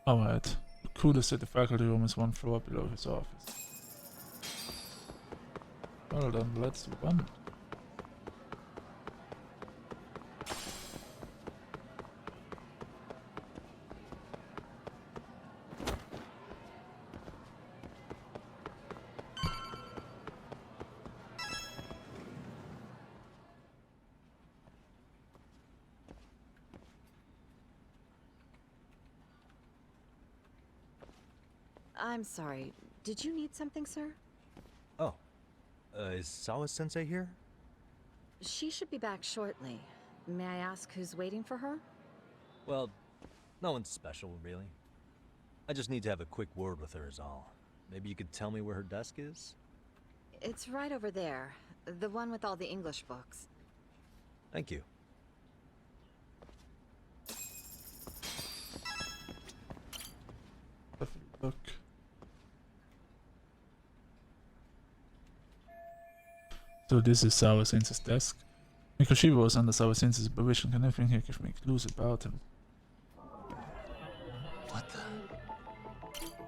Alright. Kudo said the faculty room is one floor below his office. Well then, let's run. I'm sorry. Did you need something, sir? Oh. Is Sawa-sensei here? She should be back shortly. May I ask who's waiting for her? Well, no one's special, really. I just need to have a quick word with her is all. Maybe you could tell me where her desk is? It's right over there. The one with all the English books. Thank you. Have a look. So this is Sawa-sensei's desk. Mikoshiba was under Sawa-sensei's supervision. Can everything here give me clues about him? What the?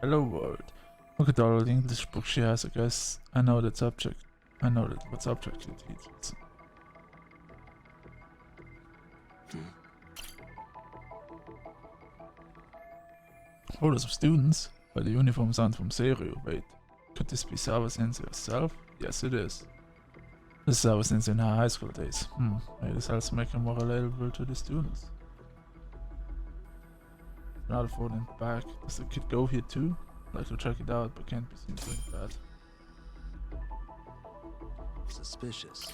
Hello world. Look at all the English books she has, I guess. I know what subject she teaches. Orders of students? But the uniforms aren't from Seiryu. Wait, could this be Sawa-sensei herself? Yes, it is. This is Sawa-sensei in her high school days. Maybe this helps make her more relatable to the students. Another phone in the back. Does the kid go here too? I'd like to check it out, but can't be seen doing that. Suspicious.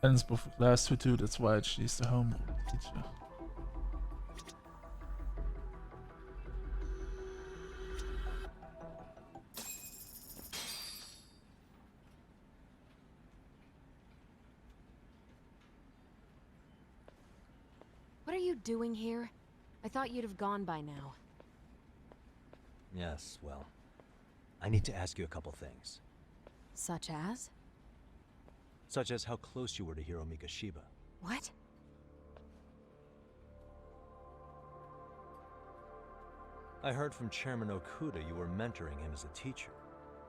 Helen's both for class 2 too, that's why she's the homeroom teacher. What are you doing here? I thought you'd have gone by now. Yes, well, I need to ask you a couple things. Such as? Such as how close you were to Hiro Mikoshiba. What? I heard from Chairman Okuda you were mentoring him as a teacher.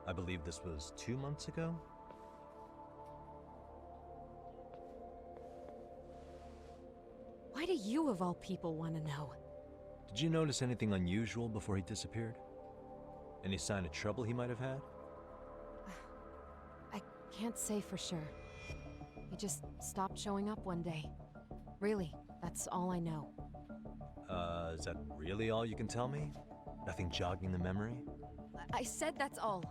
I believe this was 2 months ago? Why do you of all people want to know? Did you notice anything unusual before he disappeared? Any sign of trouble he might have had? I can't say for sure. He just stopped showing up one day. Really, that's all I know. Is that really all you can tell me? Nothing jogging the memory? I said that's all.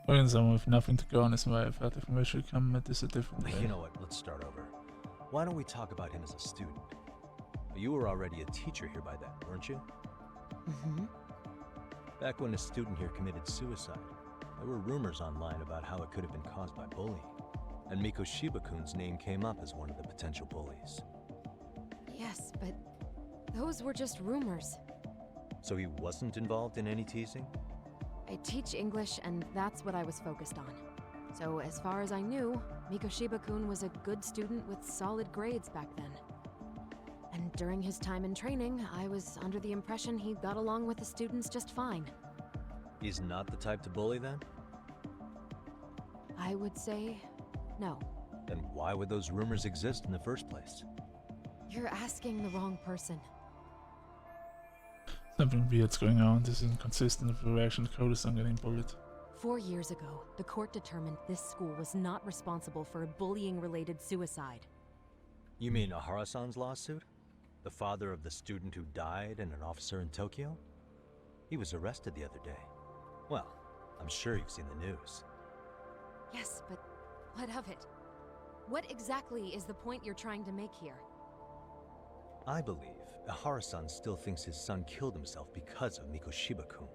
When someone with nothing to go on his way, I've had information come at this a different way. You know what, let's start over. Why don't we talk about him as a student? You were already a teacher here by then, weren't you? Mm-hmm. Back when a student here committed suicide, there were rumors online about how it could have been caused by bullying. And Mikoshiba-kun's name came up as one of the potential bullies. Yes, but those were just rumors. So he wasn't involved in any teasing? I teach English, and that's what I was focused on. So as far as I knew, Mikoshiba-kun was a good student with solid grades back then. And during his time in training, I was under the impression he got along with the students just fine. He's not the type to bully then? I would say no. Then why would those rumors exist in the first place? You're asking the wrong person. Something weird's going on. This is inconsistent with the reaction to Koda-san getting bullied. 4 years ago, the court determined this school was not responsible for a bullying-related suicide. You mean Ahara-san's lawsuit? The father of the student who died and an officer in Tokyo? He was arrested the other day. Well, I'm sure you've seen the news. Yes, but what of it? What exactly is the point you're trying to make here? I believe Ahara-san still thinks his son killed himself because of Mikoshiba-kun.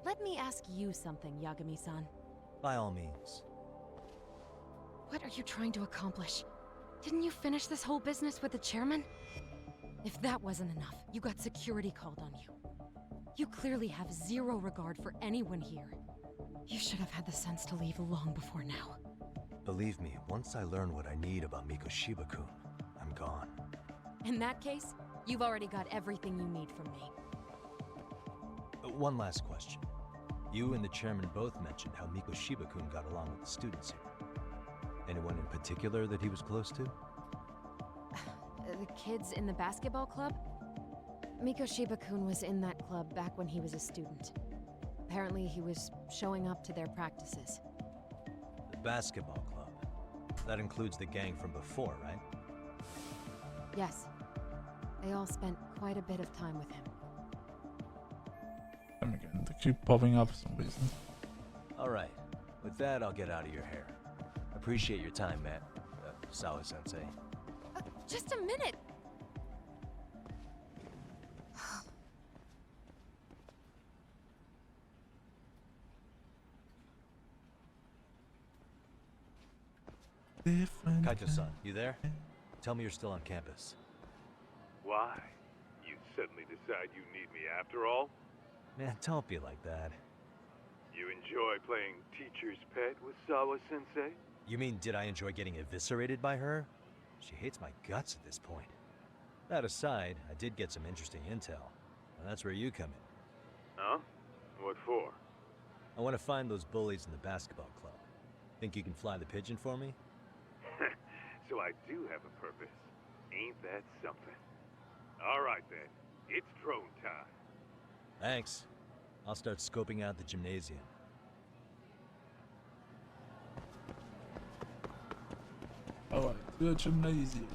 Let me ask you something, Yagami-san. By all means. What are you trying to accomplish? Didn't you finish this whole business with the chairman? If that wasn't enough, you got security called on you. You clearly have zero regard for anyone here. You should have had the sense to leave long before now. Believe me, once I learn what I need about Mikoshiba-kun, I'm gone. In that case, you've already got everything you need from me. One last question. You and the chairman both mentioned how Mikoshiba-kun got along with the students here. Anyone in particular that he was close to? The kids in the basketball club? Mikoshiba-kun was in that club back when he was a student. Apparently he was showing up to their practices. The basketball club. That includes the gang from before, right? Yes. They all spent quite a bit of time with him. And again, they keep popping up for some reason. Alright. With that, I'll get out of your hair. Appreciate your time, man. Sawa-sensei. Just a minute! Different. Kaito-san, you there? Tell me you're still on campus. Why? You suddenly decide you need me after all? Man, don't be like that. You enjoy playing teacher's pet with Sawa-sensei? You mean, did I enjoy getting eviscerated by her? She hates my guts at this point. That aside, I did get some interesting intel. And that's where you come in. Huh? What for? I want to find those bullies in the basketball club. Think you can fly the pigeon for me? So I do have a purpose. Ain't that something? Alright then, it's drone time. Thanks. I'll start scoping out the gymnasium. Alright, to the gymnasium.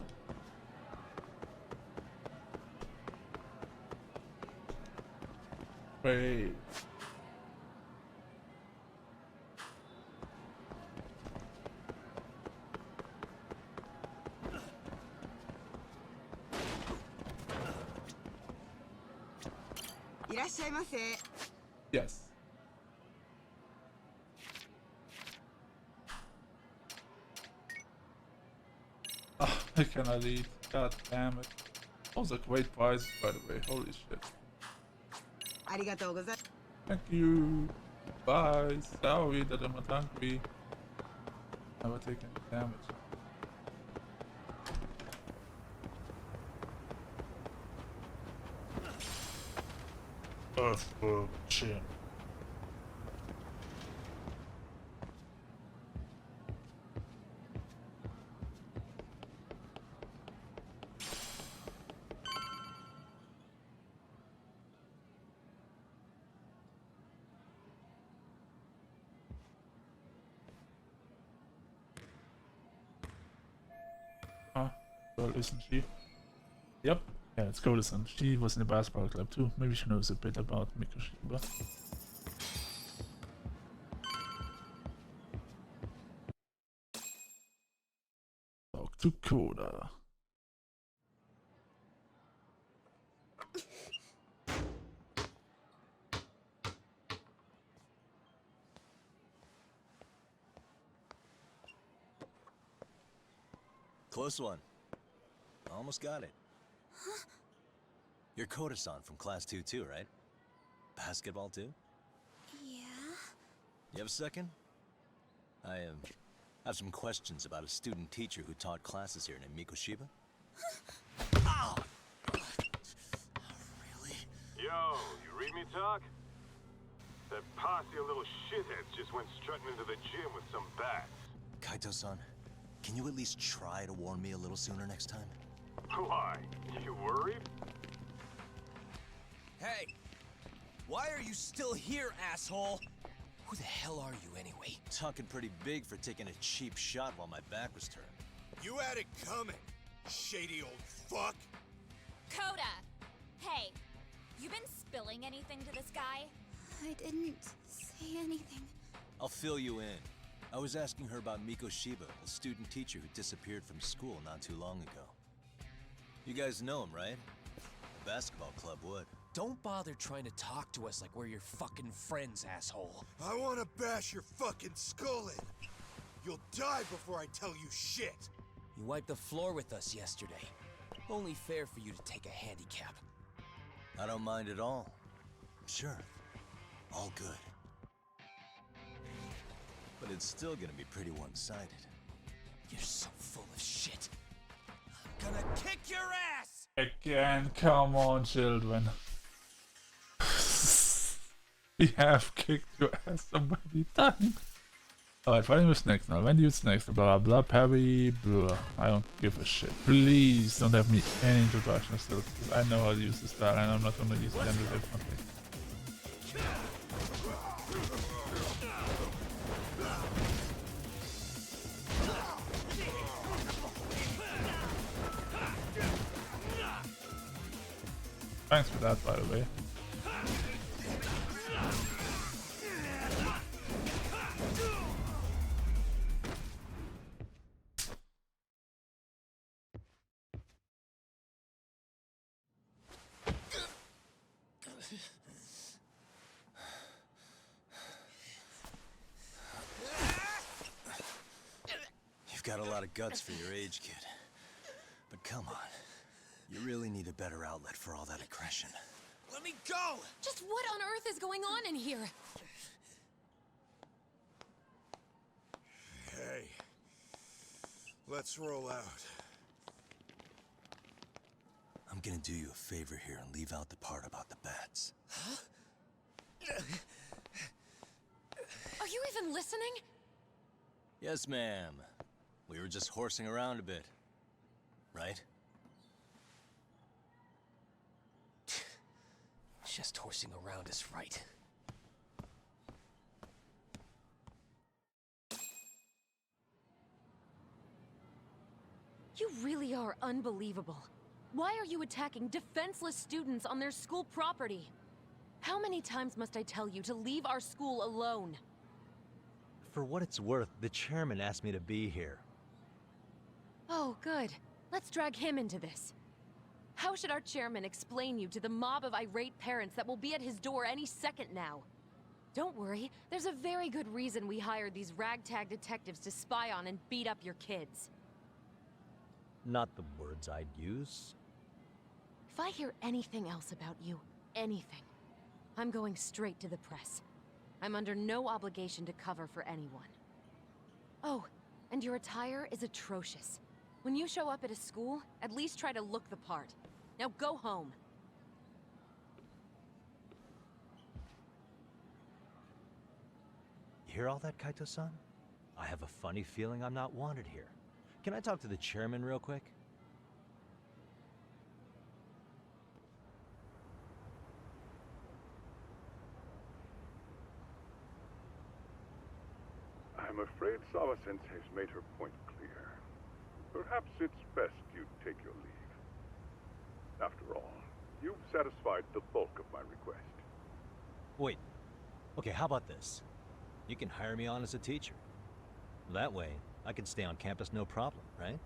Wait. Yes. Oh, I cannot eat. God damn it. Those are great prizes, by the way. Holy shit. Thank you. Bye. Sorry that I'm not hungry. Never taken damage. Oh, shit. Well, isn't she? Yep. Yeah, let's go listen. She was in the basketball club too. Maybe she knows a bit about Mikoshiba. Talk to Koda. Close one. Almost got it. Huh? You're Koda-san from Class 2 too, right? Basketball too? Yeah? You have a second? I have some questions about a student teacher who taught classes here named Mikoshiba. Ow! Really? Yo, you read me talk? That posse of little shitheads just went strutting into the gym with some bats. Kaito-san, can you at least try to warn me a little sooner next time? Why? You worried? Hey! Why are you still here, asshole? Who the hell are you anyway? Talking pretty big for taking a cheap shot while my back was turned. You had it coming, shady old fuck. Koda! Hey, you been spilling anything to this guy? I didn't say anything. I'll fill you in. I was asking her about Mikoshiba, a student teacher who disappeared from school not too long ago. You guys know him, right? The basketball club would. Don't bother trying to talk to us like we're your fucking friends, asshole. I wanna bash your fucking skull in. You'll die before I tell you shit. You wiped the floor with us yesterday. Only fair for you to take a handicap. I don't mind at all. Sure. All good. But it's still gonna be pretty one-sided. You're so full of shit. I'm gonna kick your ass! Again, come on, children. We have kicked your ass so many times. Alright, fighting with snakes now. When do you use snakes? Blah blah, parry, blah. I don't give a shit. Please don't have me any introduction still, because I know how to use this style and I'm not gonna use it any differently. Thanks for that, by the way. You've got a lot of guts for your age, kid. But come on. You really need a better outlet for all that aggression. Let me go! Just what on earth is going on in here? Hey. Let's roll out. I'm gonna do you a favor here and leave out the part about the bats. Are you even listening? Yes, ma'am. We were just horsing around a bit. Right? Just horsing around is right. You really are unbelievable. Why are you attacking defenseless students on their school property? How many times must I tell you to leave our school alone? For what it's worth, the chairman asked me to be here. Oh, good. Let's drag him into this. How should our chairman explain you to the mob of irate parents that will be at his door any second now? Don't worry, there's a very good reason we hired these ragtag detectives to spy on and beat up your kids. Not the words I'd use. If I hear anything else about you, anything, I'm going straight to the press. I'm under no obligation to cover for anyone. Oh, and your attire is atrocious. When you show up at a school, at least try to look the part. Now go home. You hear all that, Kaito-san? I have a funny feeling I'm not wanted here. Can I talk to the chairman real quick? I'm afraid Sawa-sensei's made her point clear. Perhaps it's best you take your leave. After all, you've satisfied the bulk of my request. Wait. Okay, how about this? You can hire me on as a teacher. That way, I can stay on campus no problem, right?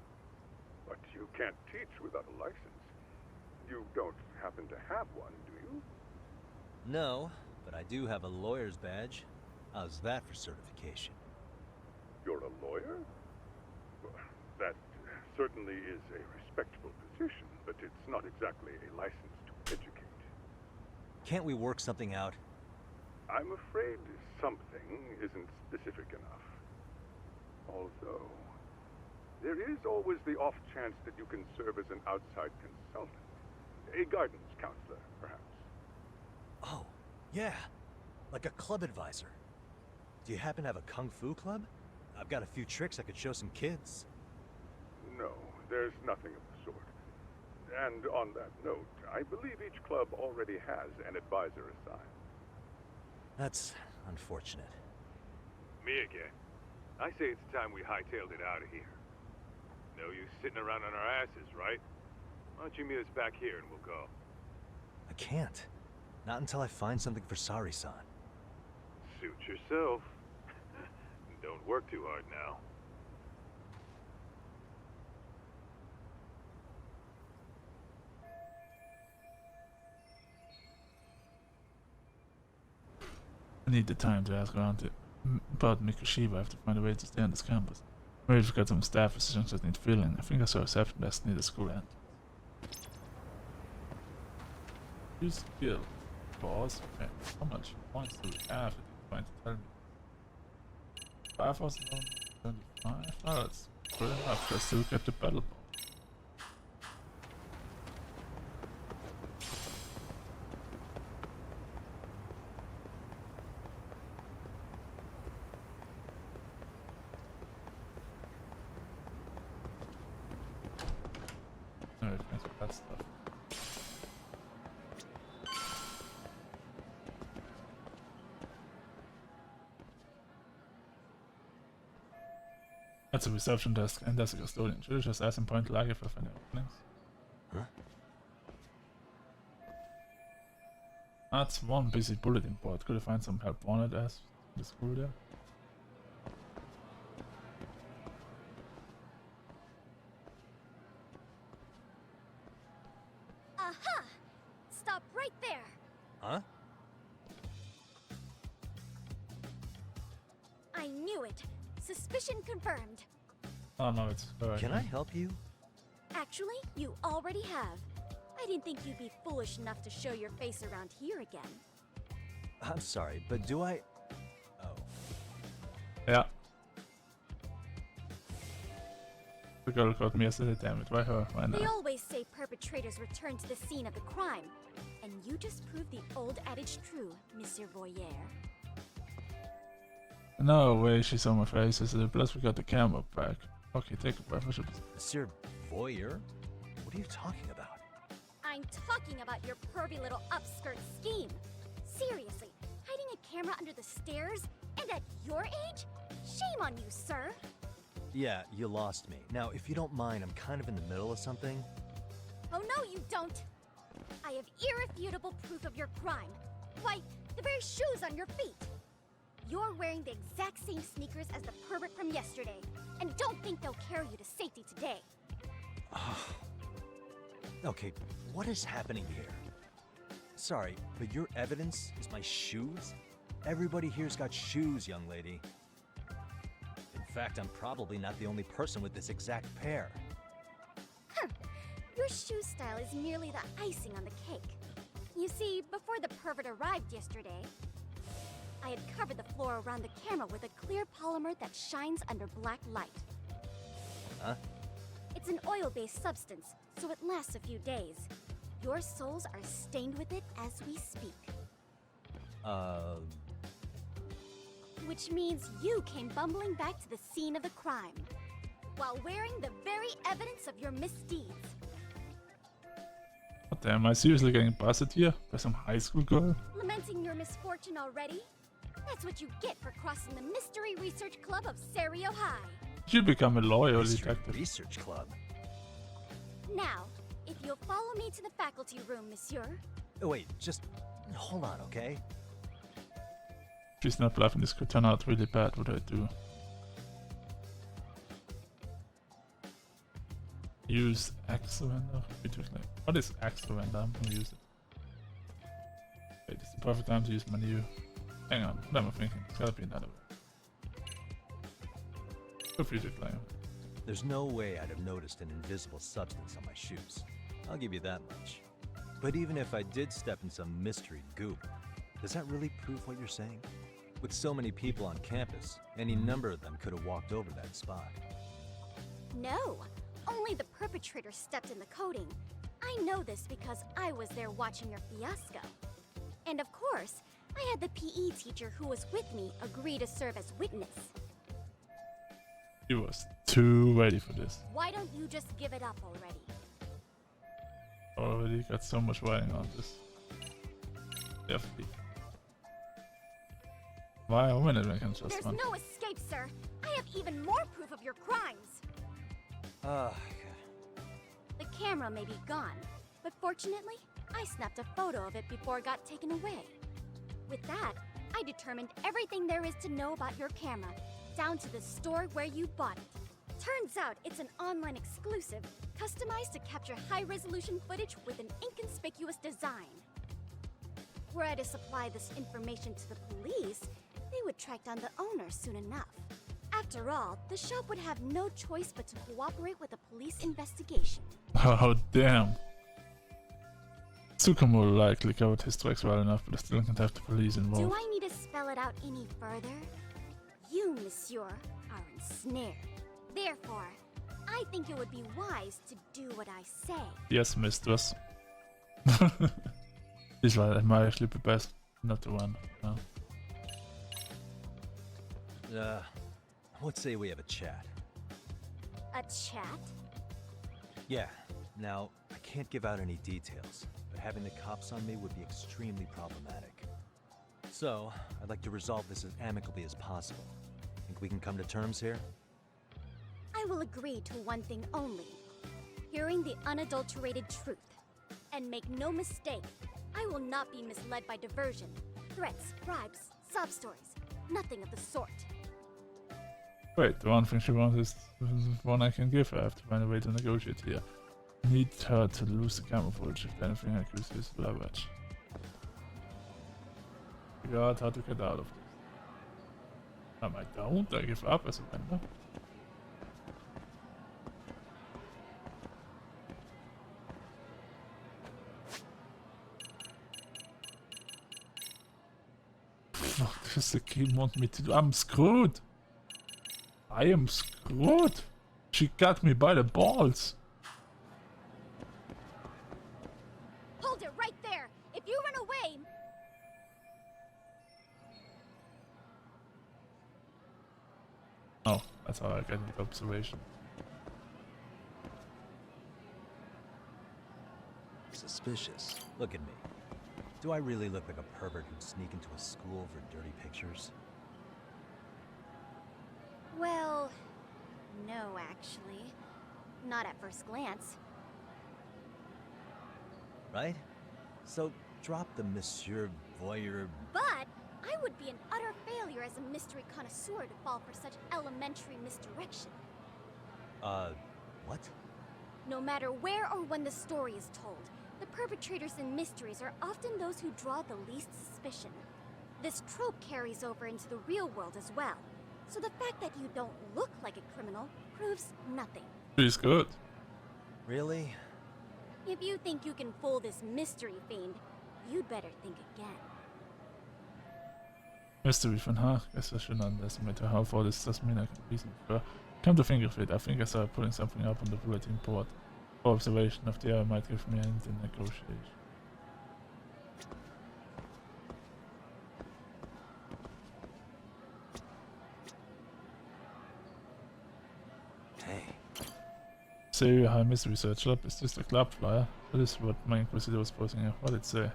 But you can't teach without a license. You don't happen to have one, do you? No, but I do have a lawyer's badge. How's that for certification? You're a lawyer? Well, that certainly is a respectable position, but it's not exactly a license to educate. Can't we work something out? I'm afraid something isn't specific enough. Although, there is always the off chance that you can serve as an outside consultant. A guidance counselor, perhaps. Oh, yeah. Like a club advisor. Do you happen to have a kung fu club? I've got a few tricks I could show some kids. No, there's nothing of the sort. And on that note, I believe each club already has an advisor assigned. That's unfortunate. Me again. I say it's time we hightailed it out of here. No use sitting around on our asses, right? Why don't you meet us back here and we'll go? I can't. Not until I find something for Sari-san. Suit yourself. Don't work too hard now. I need the time to ask around about Mikushima. I have to find a way to stay on this campus. Maybe we've got some staff positions that need filling. I think I saw a reception desk near the school end. Use skill. Pause. Okay. How much points do we have? It's trying to tell me. 5,075? Oh, that's good enough. I still get the battle ball. stuff. That's a reception desk and that's a custodian. Should have just asked him point blank if I find any openings. Huh? That's one busy bulletin board. Could I find some help on it as the school there? Aha! Stop right there! Huh? I knew it. Suspicion confirmed. Oh no, it's alright. Can I help you? Actually, you already have. I didn't think you'd be foolish enough to show your face around here again. I'm sorry, but do I... Oh. Yeah. The girl caught me yesterday, damn it. Why her? Why They not? always say perpetrators return to the scene of the crime. And you just proved the old adage true, Monsieur Voyeur. No way, she saw my face. I said, plus we got the camera back. Okay, take a breath. I should... Monsieur Voyeur? What are you talking about? I'm talking about your pervy little upskirt scheme. Seriously, hiding a camera under the stairs? And at your age? Shame on you, sir. Yeah, you lost me. Now, if you don't mind, I'm kind of in the middle of something. Oh no, you don't. I have irrefutable proof of your crime. Why, the very shoes on your feet. You're wearing the exact same sneakers as the pervert from yesterday, and don't think they'll carry you to safety today. Okay, what is happening here? Sorry, but your evidence is my shoes? Everybody here's got shoes, young lady. In fact, I'm probably not the only person with this exact pair. Your shoe style is merely the icing on the cake. You see, before the pervert arrived yesterday, I had covered the floor around the camera with a clear polymer that shines under black light. Huh? It's an oil-based substance, so it lasts a few days. Your soles are stained with it as we speak. Which means you came bumbling back to the scene of the crime, while wearing the very evidence of your misdeeds. What the am I seriously getting busted here? By some high school girl? Lamenting your misfortune already? That's what you get for crossing the Mystery Research Club of Serio High. You become a lawyer or Mystery detective. Research Club. Now, if you'll follow me to the faculty room, monsieur. Oh, wait, just hold on, okay? She's not bluffing, this could turn out really bad, what do I do? Use Axovender? What is Axovender? I'm gonna use it. Wait, it's the perfect time to use my new... Hang on, what am I thinking? It's gotta be another way. Good for you to claim. There's no way I'd have noticed an invisible substance on my shoes. I'll give you that much. But even if I did step in some mystery goop, does that really prove what you're saying? With so many people on campus, any number of them could have walked over that spot. No, only the perpetrator stepped in the coating. I know this because I was there watching your fiasco. And of course, I had the PE teacher who was with me agree to serve as witness. He was too ready for this. Why don't you just give it up already? Already got so much writing on this. Definitely. Why a minute I can just There's run. no escape, sir. I have even more proof of your crimes. The camera may be gone, but fortunately, I snapped a photo of it before it got taken away. With that, I determined everything there is to know about your camera, down to the store where you bought it. Turns out it's an online exclusive, customized to capture high-resolution footage with an inconspicuous design. Were I to supply this information to the police, they would track down the owner soon enough. After all, the shop would have no choice but to cooperate with the police investigation. Oh damn. Tsukumo likely covered his tracks well enough, but I still can't have the police involved. Do I need to spell it out any further? You, monsieur, are ensnared. Therefore, I think it would be wise to do what I say. Yes, mistress. This one might actually be best not to run. No. Let's say we have a chat. A chat? Yeah, Now, I can't give out any details, but having the cops on me would be extremely problematic. So, I'd like to resolve this as amicably as possible. Think we can come to terms here? I will agree to one thing only. Hearing the unadulterated truth. And make no mistake, I will not be misled by diversion, threats, bribes, sob stories. Nothing of the sort. Wait, the one thing she wants is the one I can give her. I have to find a way to negotiate here. Need her to lose the camera footage if anything I could use leverage. Figure out how to get out of this. I don't, I give up as a vendor. What does the game want me to do? I'm screwed! I am screwed! She got me by the balls! Hold it right there! If you run away... Oh, that's how I get the observation. Suspicious. Look at me. Do I really look like a pervert who'd sneak into a school for dirty pictures? Well... no, actually. Not at first glance. Right? So, drop the Monsieur Voyeur... But I would be an utter failure as a mystery connoisseur to fall for such elementary misdirection. What? No matter where or when the story is told, the perpetrators in mysteries are often those who draw the least suspicion. This trope carries over into the real world as well. So the fact that you don't look like a criminal proves nothing. She's good. Really? If you think you can fool this mystery fiend, you'd better think again. Mystery von her. Guess I shouldn't underestimate how far this does mean I can reason for. Come to think of it, I think I started putting something up on the bulletin board. For observation of the area might give me an in negotiation. Hey. Serio High Mystery Research Lab is just a club flyer. That is what my Inquisitor was posting here. What did it say?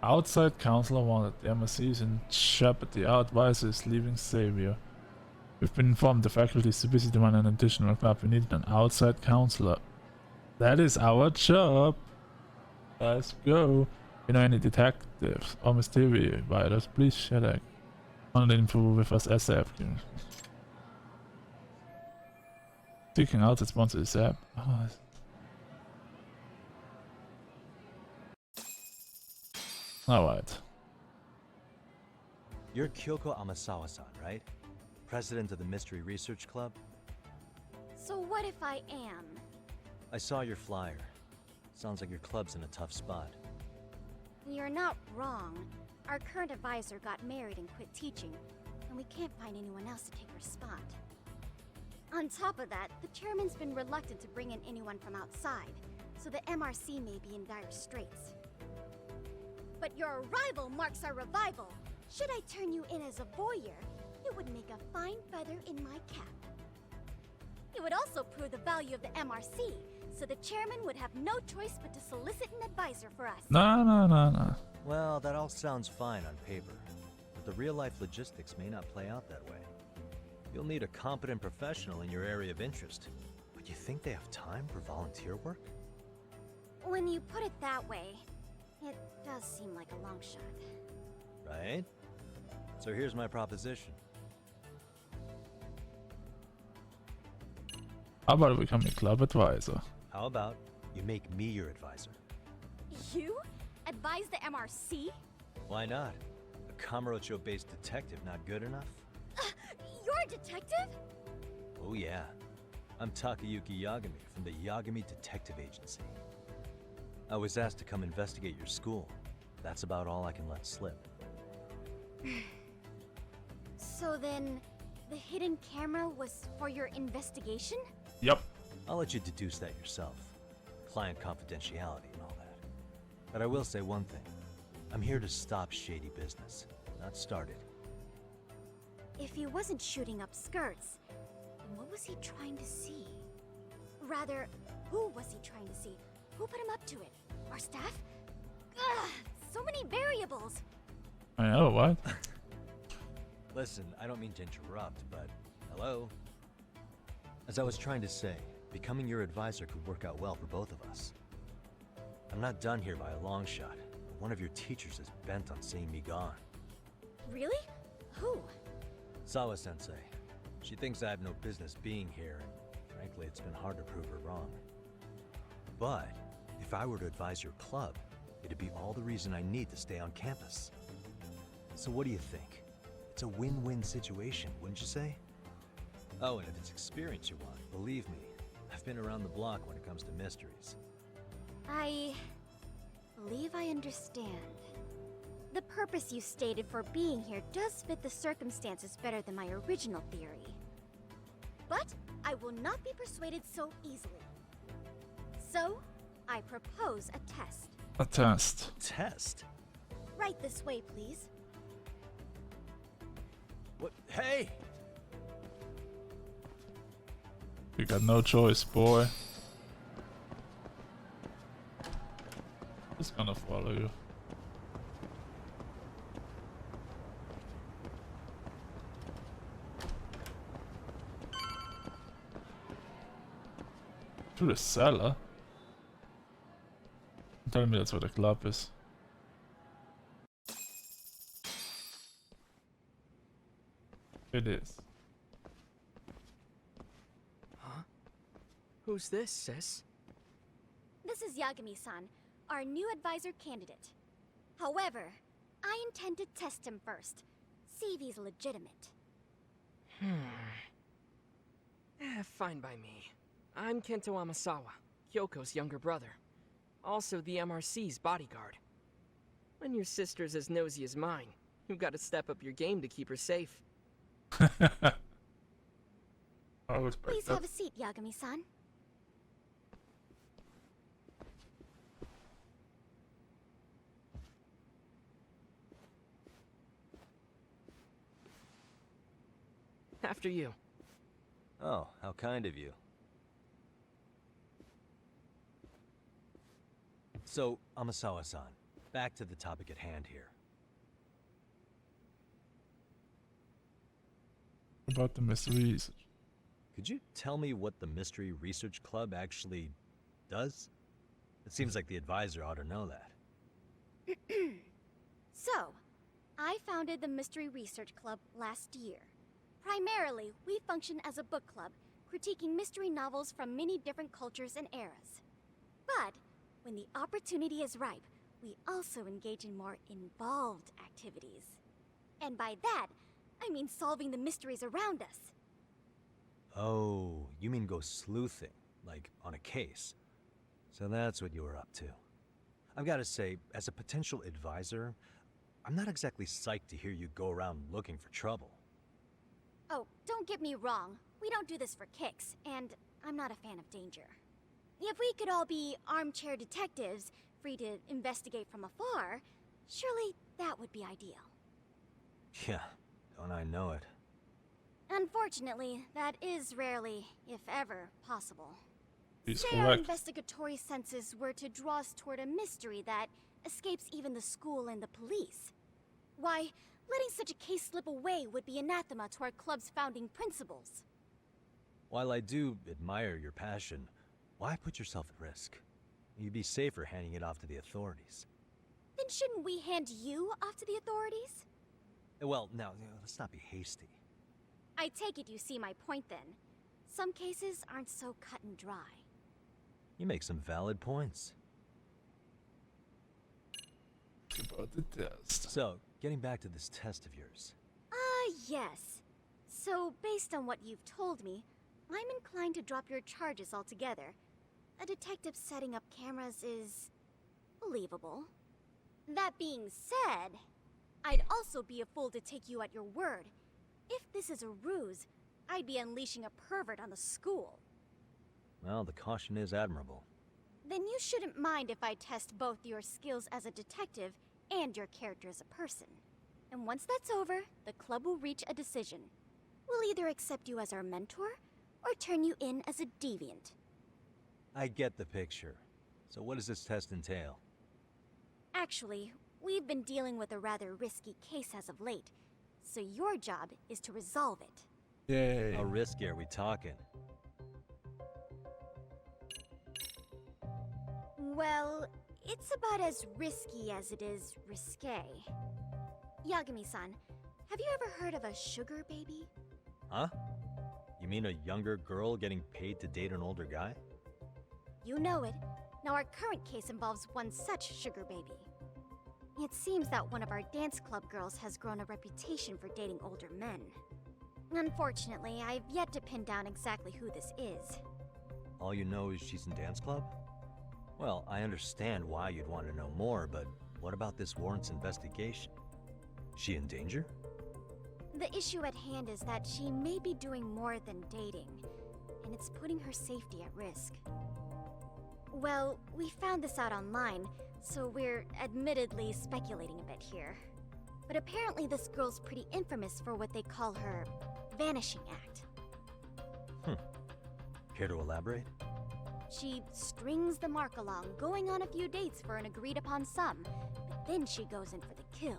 Outside counselor wanted. The MRC is in jeopardy. Our advisor is leaving Xavier. We've been informed the faculty is too busy to run an additional club. We need an outside counselor. That is our job. Let's go. You know any detectives or mystery writers? Please share that. On the info with us SF. Seeking outside sponsor is app. Oh, alright. You're Kyoko Amasawa-san, right? President of the Mystery Research Club? So what if I am? I saw your flyer. Sounds like your club's in a tough spot. You're not wrong. Our current advisor got married and quit teaching, and we can't find anyone else to take her spot. On top of that, the chairman's been reluctant to bring in anyone from outside, so the MRC may be in dire straits. But your arrival marks our revival. Should I turn you in as a voyeur, it would make a fine feather in my cap. It would also prove the value of the MRC, so the chairman would have no choice but to solicit an advisor for us. No. Well, that all sounds fine on paper, but the real-life logistics may not play out that way. You'll need a competent professional in your area of interest, but you think they have time for volunteer work? When you put it that way, it does seem like a long shot. Right? So here's my proposition. How about becoming club advisor? How about you make me your advisor? You? Advise the MRC? Why not? A Kamurocho-based detective not good enough? You're a detective? Oh yeah. I'm Takayuki Yagami from the Yagami Detective Agency. I was asked to come investigate your school. That's about all I can let slip. So then, the hidden camera was for your investigation? Yep. I'll let you deduce that yourself. Client confidentiality and all that. But I will say one thing. I'm here to stop shady business, not start it. If he wasn't shooting up skirts, then what was he trying to see? Rather, Who was he trying to see? Who put him up to it? Our staff? Ugh, so many variables. I know, what? Listen, I don't mean to interrupt, but hello? As I was trying to say, becoming your advisor could work out well for both of us. I'm not done here by a long shot, but one of your teachers is bent on seeing me gone. Really? Who? Sawa-sensei. She thinks I have no business being here, and frankly, it's been hard to prove her wrong. But if I were to advise your club, it'd be all the reason I need to stay on campus. So what do you think? It's a win-win situation, wouldn't you say? Oh, and if it's experience you want, believe me, I've been around the block when it comes to mysteries. I believe I understand. The purpose you stated for being here does fit the circumstances better than my original theory. But I will not be persuaded so easily. So, I propose a test. A test. Test? Right this way, please. What? Hey! You got no choice, boy. Just gonna follow you. To the cellar? Tell me that's where the club is. It is. Huh? Who's this, sis? This is Yagami-san, our new advisor candidate. However, I intend to test him first. See if he's legitimate. Fine by me. I'm Kento Amasawa, Kyoko's younger brother. Also the MRC's bodyguard. When your sister's as nosy as mine, you've got to step up your game to keep her safe. I respect Please that. have a seat, Yagami-san. After you. Oh, how kind of you. So, Amasawa-san, back to the topic at hand here. About the mystery research. Could you tell me what the Mystery Research Club actually does? It seems like the advisor ought to know that. So, I founded the Mystery Research Club last year. Primarily, we function as a book club, critiquing mystery novels from many different cultures and eras. But, when the opportunity is ripe, we also engage in more involved activities. And by that, I mean solving the mysteries around us. Oh, you mean go sleuthing, like on a case. So that's what you were up to. I've got to say, as a potential advisor, I'm not exactly psyched to hear you go around looking for trouble. Oh, don't get me wrong. We don't do this for kicks, and I'm not a fan of danger. If we could all be armchair detectives, free to investigate from afar, surely that would be ideal. Yeah, don't I know it. Unfortunately, that is rarely, if ever, possible. He's Say our correct. investigatory senses were to draw us toward a mystery that escapes even the school and the police. Why, letting such a case slip away would be anathema to our club's founding principles. While I do admire your passion, why put yourself at risk? You'd be safer handing it off to the authorities. Then shouldn't we hand you off to the authorities? Well, now, let's not be hasty. I take it you see my point then. Some cases aren't so cut and dry. You make some valid points. About the test. So, getting back to this test of yours. Yes. So, based on what you've told me, I'm inclined to drop your charges altogether. A detective setting up cameras is believable. That being said, I'd also be a fool to take you at your word. If this is a ruse, I'd be unleashing a pervert on the school. Well, the caution is admirable. Then you shouldn't mind if I test both your skills as a detective and your character as a person. And once that's over, the club will reach a decision. We'll either accept you as our mentor, or turn you in as a deviant. I get the picture. So what does this test entail? Actually, we've been dealing with a rather risky case as of late, so your job is to resolve it. Yay. How risky are we talking? Well, it's about as risky as it is risque. Yagami-san, have you ever heard of a sugar baby? Huh? You mean a younger girl getting paid to date an older guy? You know it. Now our current case involves one such sugar baby. It seems that one of our dance club girls has grown a reputation for dating older men. Unfortunately, I've yet to pin down exactly who this is. All you know is she's in dance club? Well, I understand why you'd want to know more, but what about this warrants investigation? She in danger? The issue at hand is that she may be doing more than dating, and it's putting her safety at risk. Well, we found this out online, so we're admittedly speculating a bit here. But apparently this girl's pretty infamous for what they call her vanishing act. Care to elaborate? She strings the mark along, going on a few dates for an agreed upon sum, but then she goes in for the kill.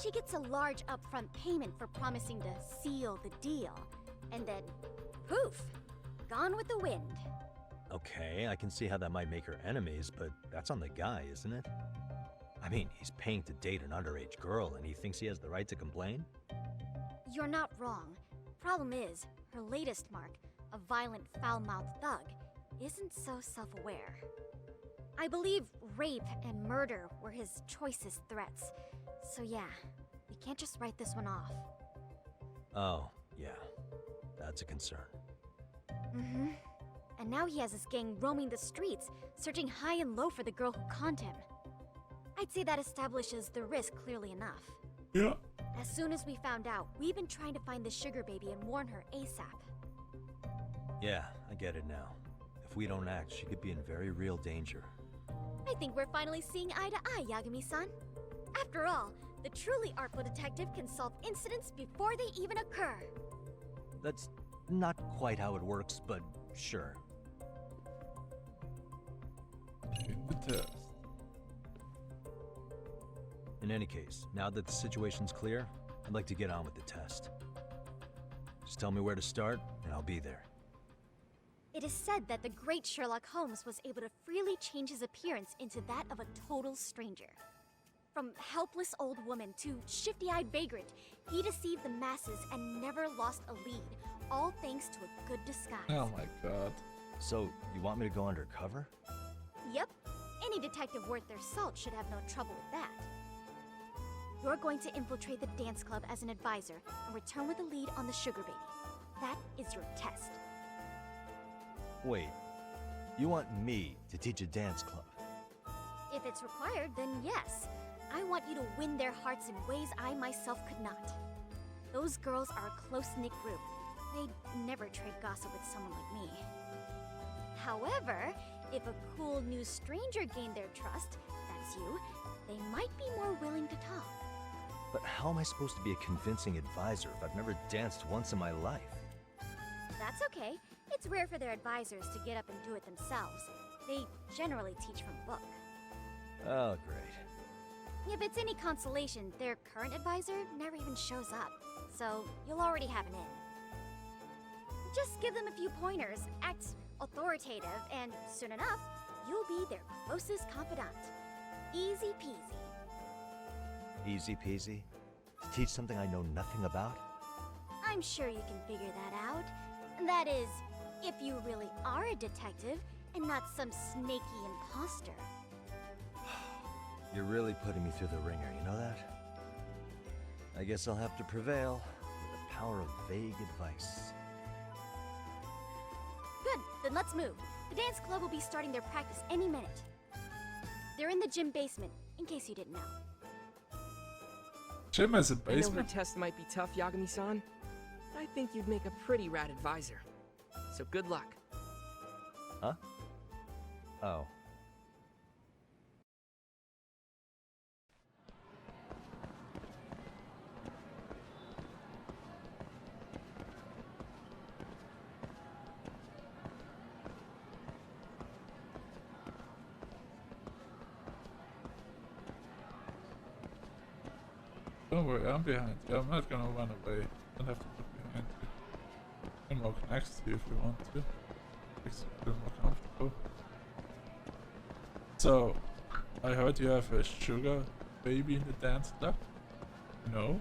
She gets a large upfront payment for promising to seal the deal, and then poof, gone with the wind. Okay, I can see how that might make her enemies, but that's on the guy, isn't it? I mean, he's paying to date an underage girl, and he thinks he has the right to complain? You're not wrong. Problem is, her latest mark, a violent, foul-mouthed thug, isn't so self-aware. I believe rape and murder were his choicest threats. So yeah, we can't just write this one off. Oh, yeah. That's a concern. Mm-hmm. And now he has his gang roaming the streets, searching high and low for the girl who conned him. I'd say that establishes the risk clearly enough. Yeah. As soon as we found out, we've been trying to find the sugar baby and warn her ASAP. Yeah, I get it now. If we don't act, she could be in very real danger. I think we're finally seeing eye to eye, Yagami-san. After all, the truly artful detective can solve incidents before they even occur. That's not quite how it works, but sure. Take the test. In any case, now that the situation's clear, I'd like to get on with the test. Just tell me where to start, and I'll be there. It is said that the great Sherlock Holmes was able to freely change his appearance into that of a total stranger. From helpless old woman to shifty-eyed vagrant, he deceived the masses and never lost a lead, all thanks to a good disguise. Oh my god. So, you want me to go undercover? Yep, any detective worth their salt should have no trouble with that. You're going to infiltrate the dance club as an advisor and return with a lead on the sugar baby. That is your test. Wait, you want me to teach a dance club? If it's required, then yes. I want you to win their hearts in ways I myself could not. Those girls are a close-knit group. They'd never trade gossip with someone like me. However, if a cool new stranger gained their trust, that's you, they might be more willing to talk. But how am I supposed to be a convincing advisor if I've never danced once in my life? That's okay. It's rare for their advisors to get up and do it themselves. They generally teach from book. Oh, great. If it's any consolation, their current advisor never even shows up, so you'll already have an in. Just give them a few pointers, act authoritative, and soon enough, you'll be their closest confidant. Easy peasy. Easy peasy? To teach something I know nothing about? I'm sure you can figure that out. That is, if you really are a detective and not some snaky imposter. You're really putting me through the ringer, you know that? I guess I'll have to prevail with the power of vague advice. Good, then let's move. The dance club will be starting their practice any minute. They're in the gym basement, in case you didn't know. Gym has a I know her basement. test might be tough, Yagami-san, but I think you'd make a pretty rad advisor. So good luck. Huh? Oh. Don't worry, I'm behind you. I'm not gonna run away. You don't have to look behind you. I can walk next to you if you want to. Makes you feel more comfortable. So, I heard you have a sugar baby in the dance club? No?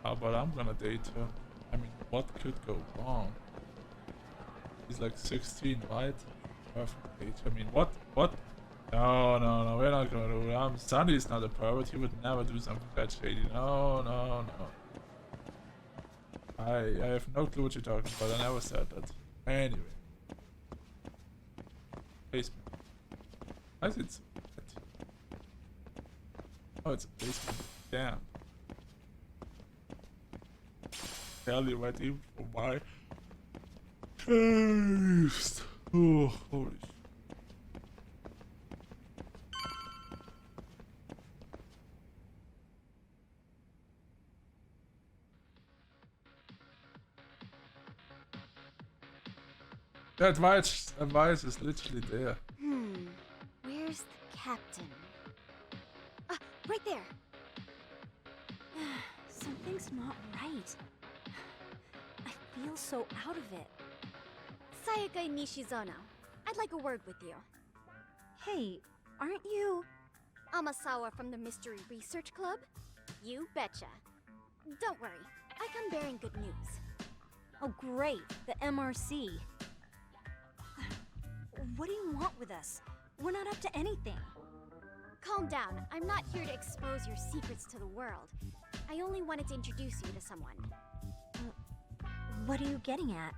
How about I'm gonna date her? I mean, what could go wrong? He's like 16, right? Perfect age. I mean, what? No, we're not gonna do it. Sonny's not a pervert. He would never do something that shady. No. I have no clue what you're talking about. I never said that. Anyway. Basement. Why is it so wet? Oh, it's a basement. Damn. Barely wet even for my taste. Oh, holy shit. The advice is literally there. Where's the captain? Right there. Something's not right. I feel so out of it. Sayaka Nishizono, I'd like a word with you. Hey, aren't you Amasawa from the Mystery Research Club? You betcha. Don't worry, I come bearing good news. Oh great, the MRC. What do you want with us? We're not up to anything. Calm down. I'm not here to expose your secrets to the world. I only wanted to introduce you to someone. What are you getting at?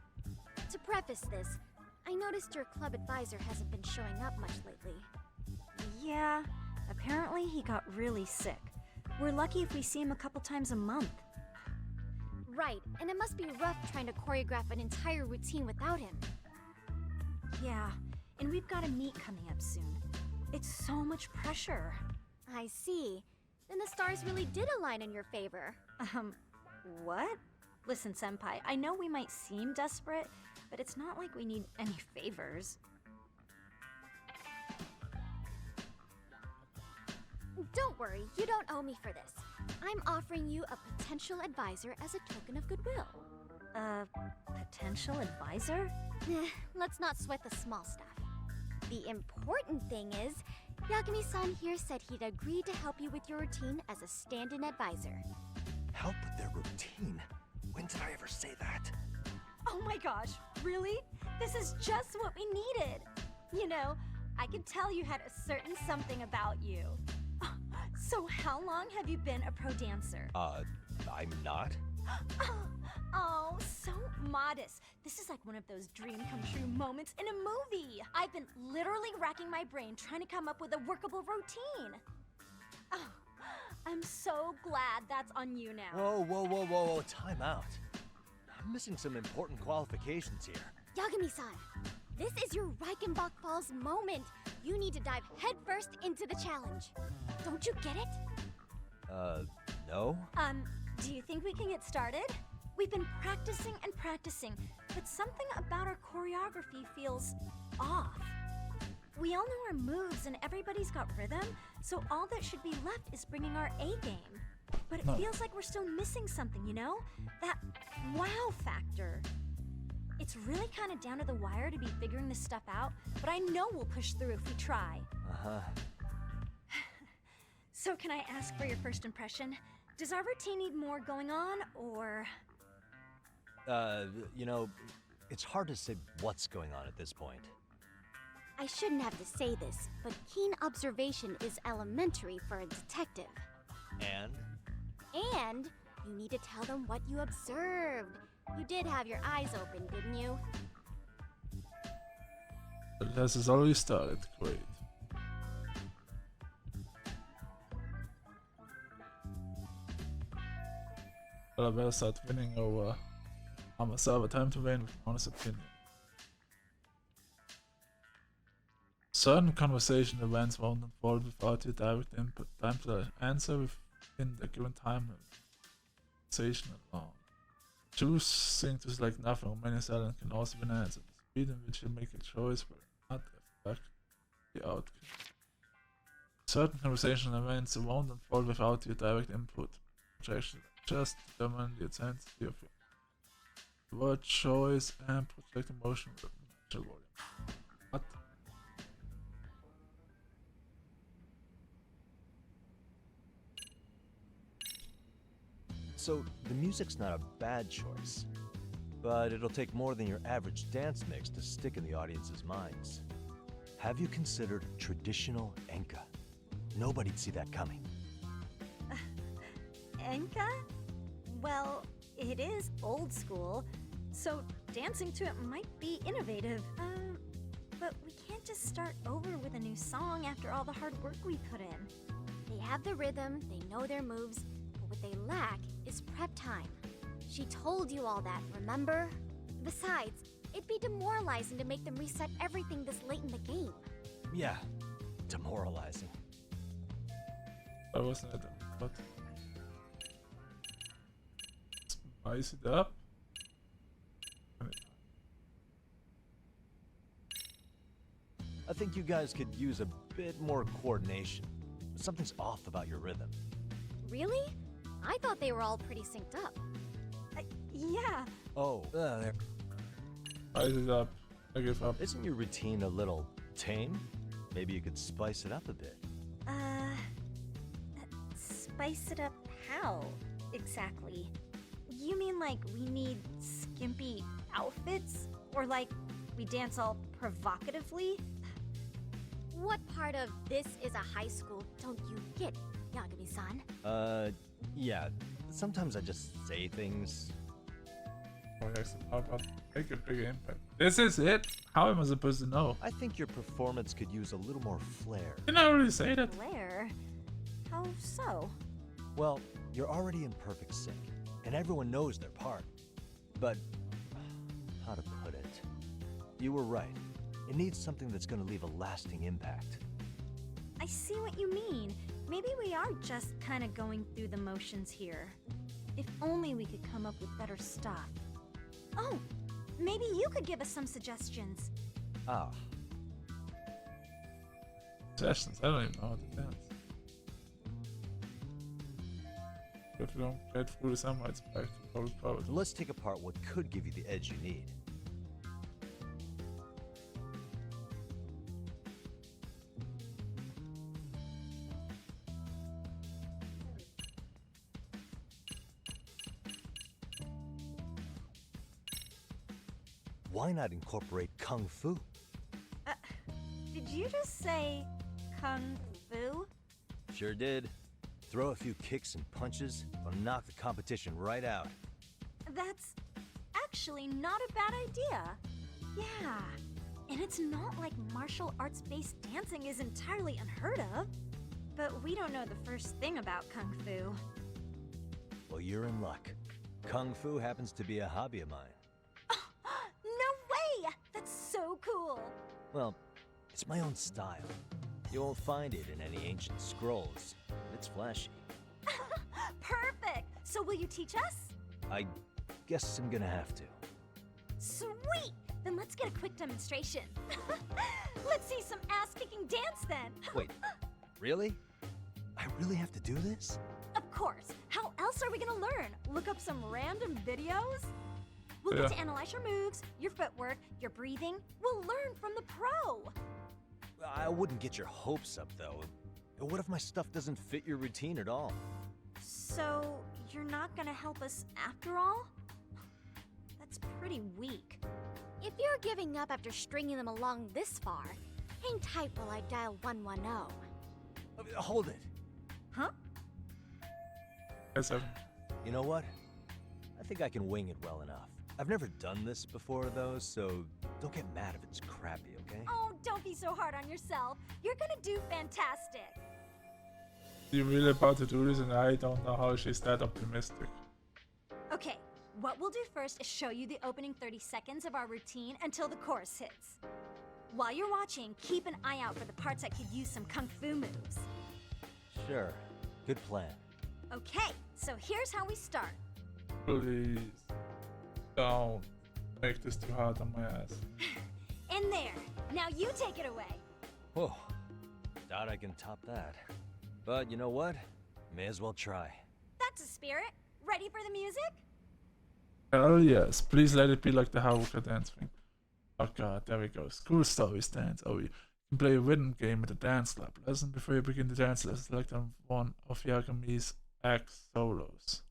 To preface this, I noticed your club advisor hasn't been showing up much lately. Yeah, apparently he got really sick. We're lucky if we see him a couple times a month. Right, and it must be rough trying to choreograph an entire routine without him. Yeah, and we've got a meet coming up soon. It's so much pressure. I see. Then the stars really did align in your favor. What? Listen, Senpai, I know we might seem desperate, but it's not like we need any favors. Don't worry, you don't owe me for this. I'm offering you a potential advisor as a token of goodwill. Potential advisor? Let's not sweat the small stuff. The important thing is, Yagami-san here said he'd agreed to help you with your routine as a stand-in advisor. Help with their routine? When did I ever say that? Oh my gosh, really? This is just what we needed. You know, I could tell you had a certain something about you. So how long have you been a pro dancer? I'm not? Oh, so modest. This is like one of those dream come true moments in a movie. I've been literally racking my brain trying to come up with a workable routine. Oh, I'm so glad that's on you now. Whoa, time out. I'm missing some important qualifications here. Yagami-san, this is your Reichenbach Falls moment. You need to dive headfirst into the challenge. Don't you get it? No? Do you think we can get started? We've been practicing and practicing, but something about our choreography feels off. We all know our moves and everybody's got rhythm, so all that should be left is bringing our A game. But it feels like we're still missing something, you know? That wow factor. It's really kind of down to the wire to be figuring this stuff out, but I know we'll push through if we try. So can I ask for your first impression? Does our routine need more going on, or...? You know, it's hard to say what's going on at this point. I shouldn't have to say this, but keen observation is elementary for a detective. And? And you need to tell them what you observed. You did have your eyes open, didn't you? This has already started. Great. But I better start winning over Amasawa. Time to win with honest opinion. Certain conversation events won't unfold without your direct input. Time to answer within the given time conversation alone. Choosing to select nothing or many silent can also be an answer. The speed in which you make a choice will not affect the outcome. Certain conversation events won't unfold without your direct input. projection just determine the intensity of your word choice and project emotion with natural volume. What? So, the music's not a bad choice, but it'll take more than your average dance mix to stick in the audience's minds. Have you considered traditional enka? Nobody'd see that coming. Enka? Well, it is old school, so dancing to it might be innovative. But we can't just start over with a new song after all the hard work we put in. They have the rhythm, they know their moves, but what they lack is prep time. She told you all that, remember? Besides, it'd be demoralizing to make them reset everything this late in the game. Yeah, demoralizing. I wasn't at them, but spice it up. I think you guys could use a bit more coordination. Something's off about your rhythm. Really? I thought they were all pretty synced up. Yeah. Oh, there. Spice it up. I give up. Isn't your routine a little tame? Maybe you could spice it up a bit. Spice it up how, exactly? You mean like we need skimpy outfits? Or like we dance all provocatively? What part of this is a high school don't you get, Yagami-san? Yeah. Sometimes I just say things. Oh, yes, how about make a big impact? This is it? How am I supposed to know? I think your performance could use a little more flair. Didn't I already say that? Blair? How so? Well, you're already in perfect sync, and everyone knows their part. But, how to put it? You were right. It needs something that's gonna leave a lasting impact. I see what you mean. Maybe we are just kind of going through the motions here. If only we could come up with better stuff. Oh, maybe you could give us some suggestions. Ah. Sessions, I don't even know how to dance. If we don't get through the summer, it's back to old power. Let's take apart what could give you the edge you need. Why not incorporate Kung Fu? Did you just say Kung Fu? Sure did. Throw a few kicks and punches, will knock the competition right out. That's actually not a bad idea. Yeah, and it's not like martial arts-based dancing is entirely unheard of. But we don't know the first thing about Kung Fu. Well, you're in luck. Kung Fu happens to be a hobby of mine. No way! That's so cool! Well, it's my own style. You won't find it in any ancient scrolls. It's flashy. Perfect! So will you teach us? I guess I'm gonna have to. Sweet! Then let's get a quick demonstration. Let's see some ass-kicking dance then! Wait, really? I really have to do this? Of course! How else are we gonna learn? Look up some random videos? We'll get to analyze your moves, your footwork, your breathing. We'll learn from the pro! I wouldn't get your hopes up, though. What if my stuff doesn't fit your routine at all? So, you're not gonna help us after all? That's pretty weak. If you're giving up after stringing them along this far, hang tight while I dial 110. Hold it. Huh? Yes, sir. You know what? I think I can wing it well enough. I've never done this before, though, so don't get mad if it's crappy, okay? Oh, don't be so hard on yourself. You're gonna do fantastic. You're really about to do this, and I don't know how she's that optimistic. Okay, what we'll do first is show you the opening 30 seconds of our routine until the chorus hits. While you're watching, keep an eye out for the parts that could use some Kung Fu moves. Sure. Good plan. Okay, so here's how we start. Please don't make this too hard on my ass. In there. Now you take it away. Whoa. Doubt I can top that. But you know what? May as well try. That's spirit? Ready for the music? Hell yes. Please let it be like the Haruka dance thing. Oh god, there we go. School stories dance. Oh, you can play a rhythm game at the dance club. Lesson before you begin the dance lesson, select on one of Yagami's X solos.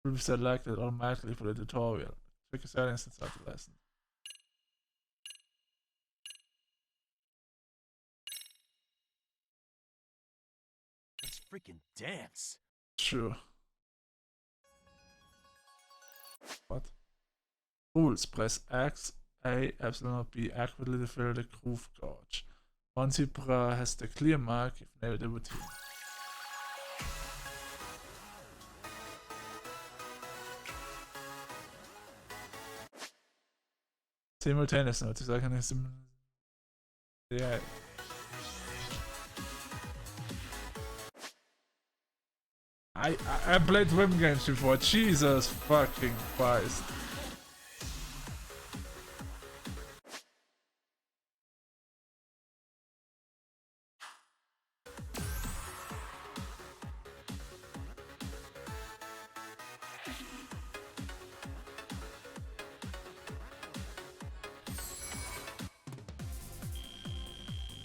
Will be selected automatically for the tutorial. Check your settings and start the lesson. Let's freaking dance. Sure. What? Rules. Press X, A, Epsilon or B accurately to fill the groove gauge. Once your bra has the clear mark, you've nailed the routine. Simultaneous notice, I can yeah. I played rhythm games before, Jesus fucking Christ.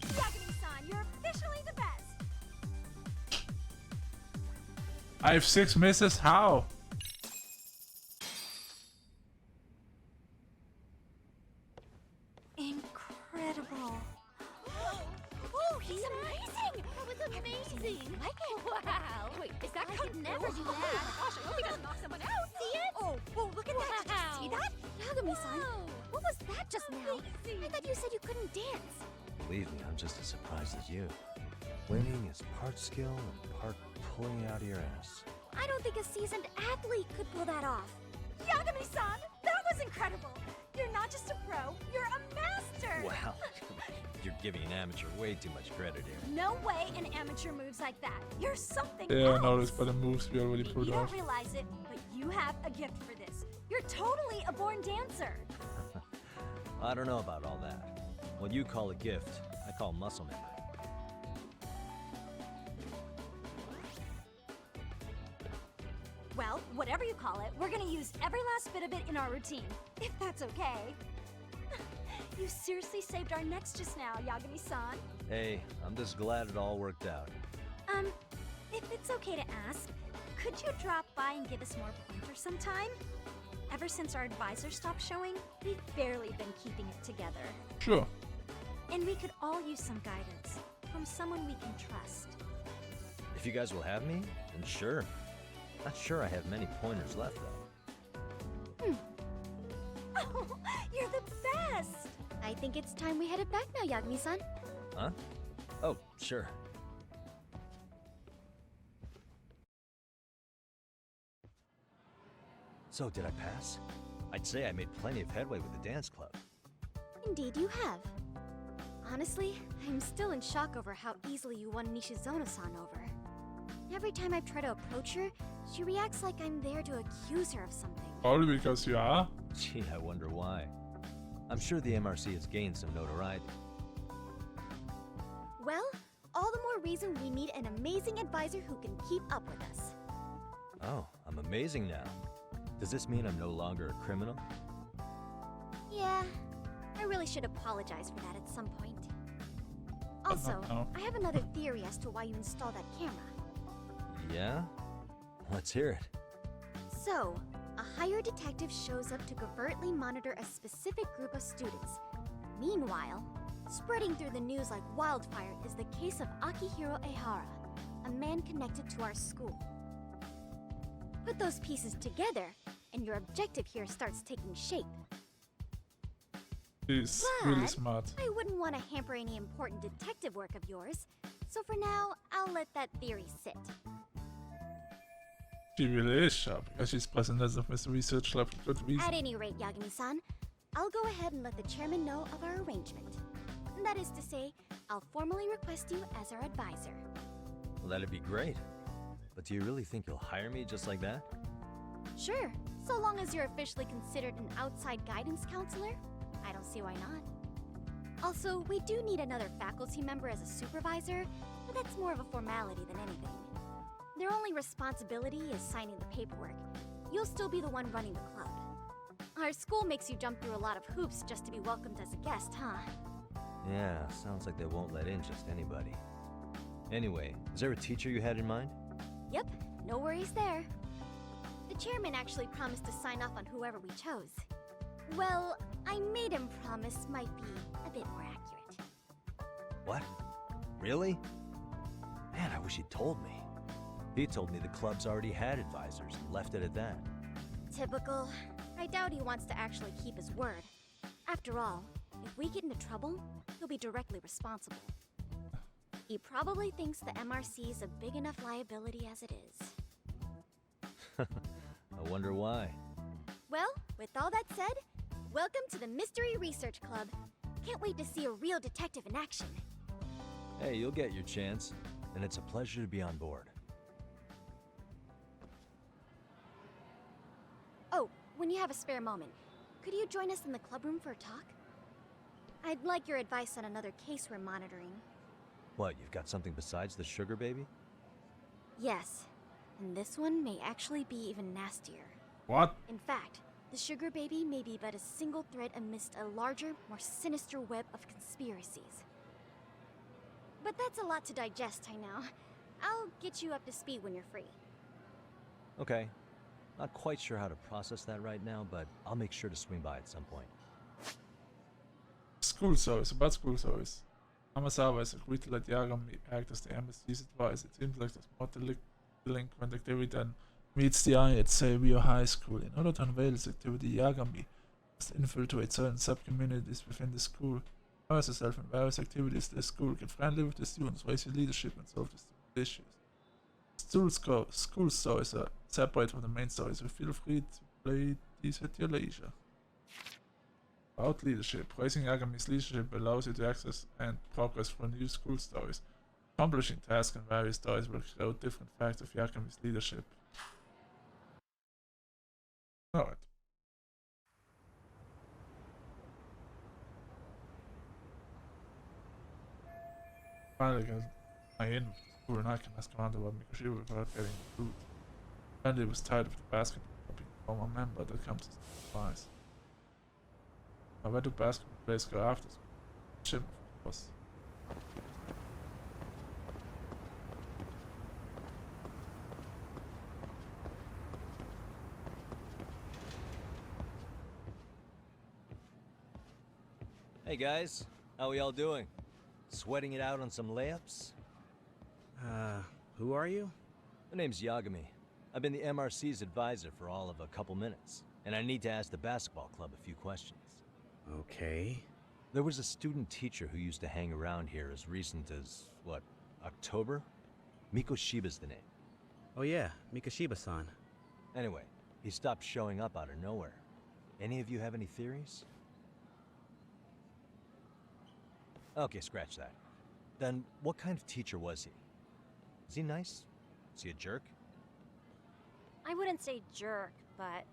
Yagami-san, you're officially the best! I have 6 misses? How? Incredible. Oh, he's amazing! That was amazing! Wow! Wait, is that I could never do that. Oh my gosh, I hope he doesn't knock someone out. See it? Oh, look at that. Did you see that? Yagami-san, what was that just now? I thought you said you couldn't dance. Believe me, I'm just as surprised as you. Winning is part skill and part pulling it out of your ass. I don't think a seasoned athlete could pull that off. Yagami-san, that was incredible! You're not just a pro, you're a master! Wow, you're giving an amateur way too much credit here. No way an amateur moves like that. You're something Yeah, else. I noticed by the moves we already Maybe pulled you off. don't realize it, but you have a gift for this. You're totally a born dancer. I don't know about all that. What you call a gift, I call muscle memory. Well, whatever you call it, we're gonna use every last bit of it in our routine, if that's okay. You seriously saved our necks just now, Yagami-san. Hey, I'm just glad it all worked out. If it's okay to ask, could you drop by and give us more pointers sometime? Ever since our advisor stopped showing, we've barely been keeping it together. Sure. And we could all use some guidance from someone we can trust. If you guys will have me, then sure. Not sure I have many pointers left, though. Oh, you're the best! I think it's time we headed back now, Yagami-san. Huh? Oh, sure. So, did I pass? I'd say I made plenty of headway with the dance club. Indeed you have. Honestly, I'm still in shock over how easily you won Nishizono-san over. Every time I try to approach her, she reacts like I'm there to accuse her of something. Probably because you are. Gee, I wonder why. I'm sure the MRC has gained some notoriety. Well, all the more reason we need an amazing advisor who can keep up with us. Oh, I'm amazing now. Does this mean I'm no longer a criminal? Yeah, I really should apologize for that at some point. Also, no. I have another theory as to why you installed that camera. Yeah? Let's hear it. So, a hired detective shows up to covertly monitor a specific group of students. Meanwhile, spreading through the news like wildfire is the case of Akihiro Ehara, a man connected to our school. Put those pieces together, and your objective here starts taking shape. He's But really smart. I wouldn't want to hamper any important detective work of yours, so for now, I'll let that theory sit. She really is sharp because she's president of Mr. Research Lab for good reason. At any rate, Yagami-san, I'll go ahead and let the chairman know of our arrangement. That is to say, I'll formally request you as our advisor. Well, that'd be great. But do you really think you'll hire me just like that? Sure, so long as you're officially considered an outside guidance counselor, I don't see why not. Also, we do need another faculty member as a supervisor, but that's more of a formality than anything. their only responsibility is signing the paperwork, you'll still be the one running the club. Our school makes you jump through a lot of hoops just to be welcomed as a guest, huh? Yeah, sounds like they won't let in just anybody. Anyway, is there a teacher you had in mind? Yep, no worries there. The chairman actually promised to sign off on whoever we chose. Well, I made him promise might be a bit more accurate. What? Really? Man, I wish he'd told me. He told me the club's already had advisors and left it at that. Typical. I doubt he wants to actually keep his word. After all, if we get into trouble, he'll be directly responsible. He probably thinks the MRC is a big enough liability as it is. I wonder why. Well, with all that said, welcome to the Mystery Research Club. Can't wait to see a real detective in action. Hey, you'll get your chance, and it's a pleasure to be on board. Oh, when you have a spare moment, could you join us in the club room for a talk? I'd like your advice on another case we're monitoring. What, you've got something besides the sugar baby? Yes, and this one may actually be even nastier. What? In fact, the sugar baby may be but a single thread amidst a larger, more sinister web of conspiracies. But that's a lot to digest, I know. I'll get you up to speed when you're free. Okay. Not quite sure how to process that right now, but I'll make sure to swing by at some point. School service, about school service. Amasawa has agreed to let Yagami act as the embassy's advisor. It seems like there's more delinquent activity than meets the eye at Xavier High School. In order to unveil this activity, Yagami must infiltrate certain sub-communities within the school, immerse herself in various activities at the school, get friendly with the students, raise your leadership, and solve the student issues. School stories are separate from the main stories, so feel free to play these at your leisure. About leadership. Raising Yagami's leadership allows you to access and progress for new school stories. Accomplishing tasks in various stories will show different facts of Yagami's leadership. Alright. Finally got my in with the school and I can ask Commander about Mikoshiro without getting food. Randy was tired of the basketball being a former member that comes as a surprise. Where do basketball players go after school? Gym, of course. Hey guys, how we all doing? Sweating it out on some layups? Who are you? My name's Yagami. I've been the MRC's advisor for all of a couple minutes, and I need to ask the basketball club a few questions. Okay. There was a student teacher who used to hang around here as recent as, what, October? Mikoshiba's the name. Oh yeah, Mikoshiba-san. Anyway, he stopped showing up out of nowhere. Any of you have any theories? Okay, scratch that. Then, what kind of teacher was he? Is he nice? Is he a jerk? I wouldn't say jerk, but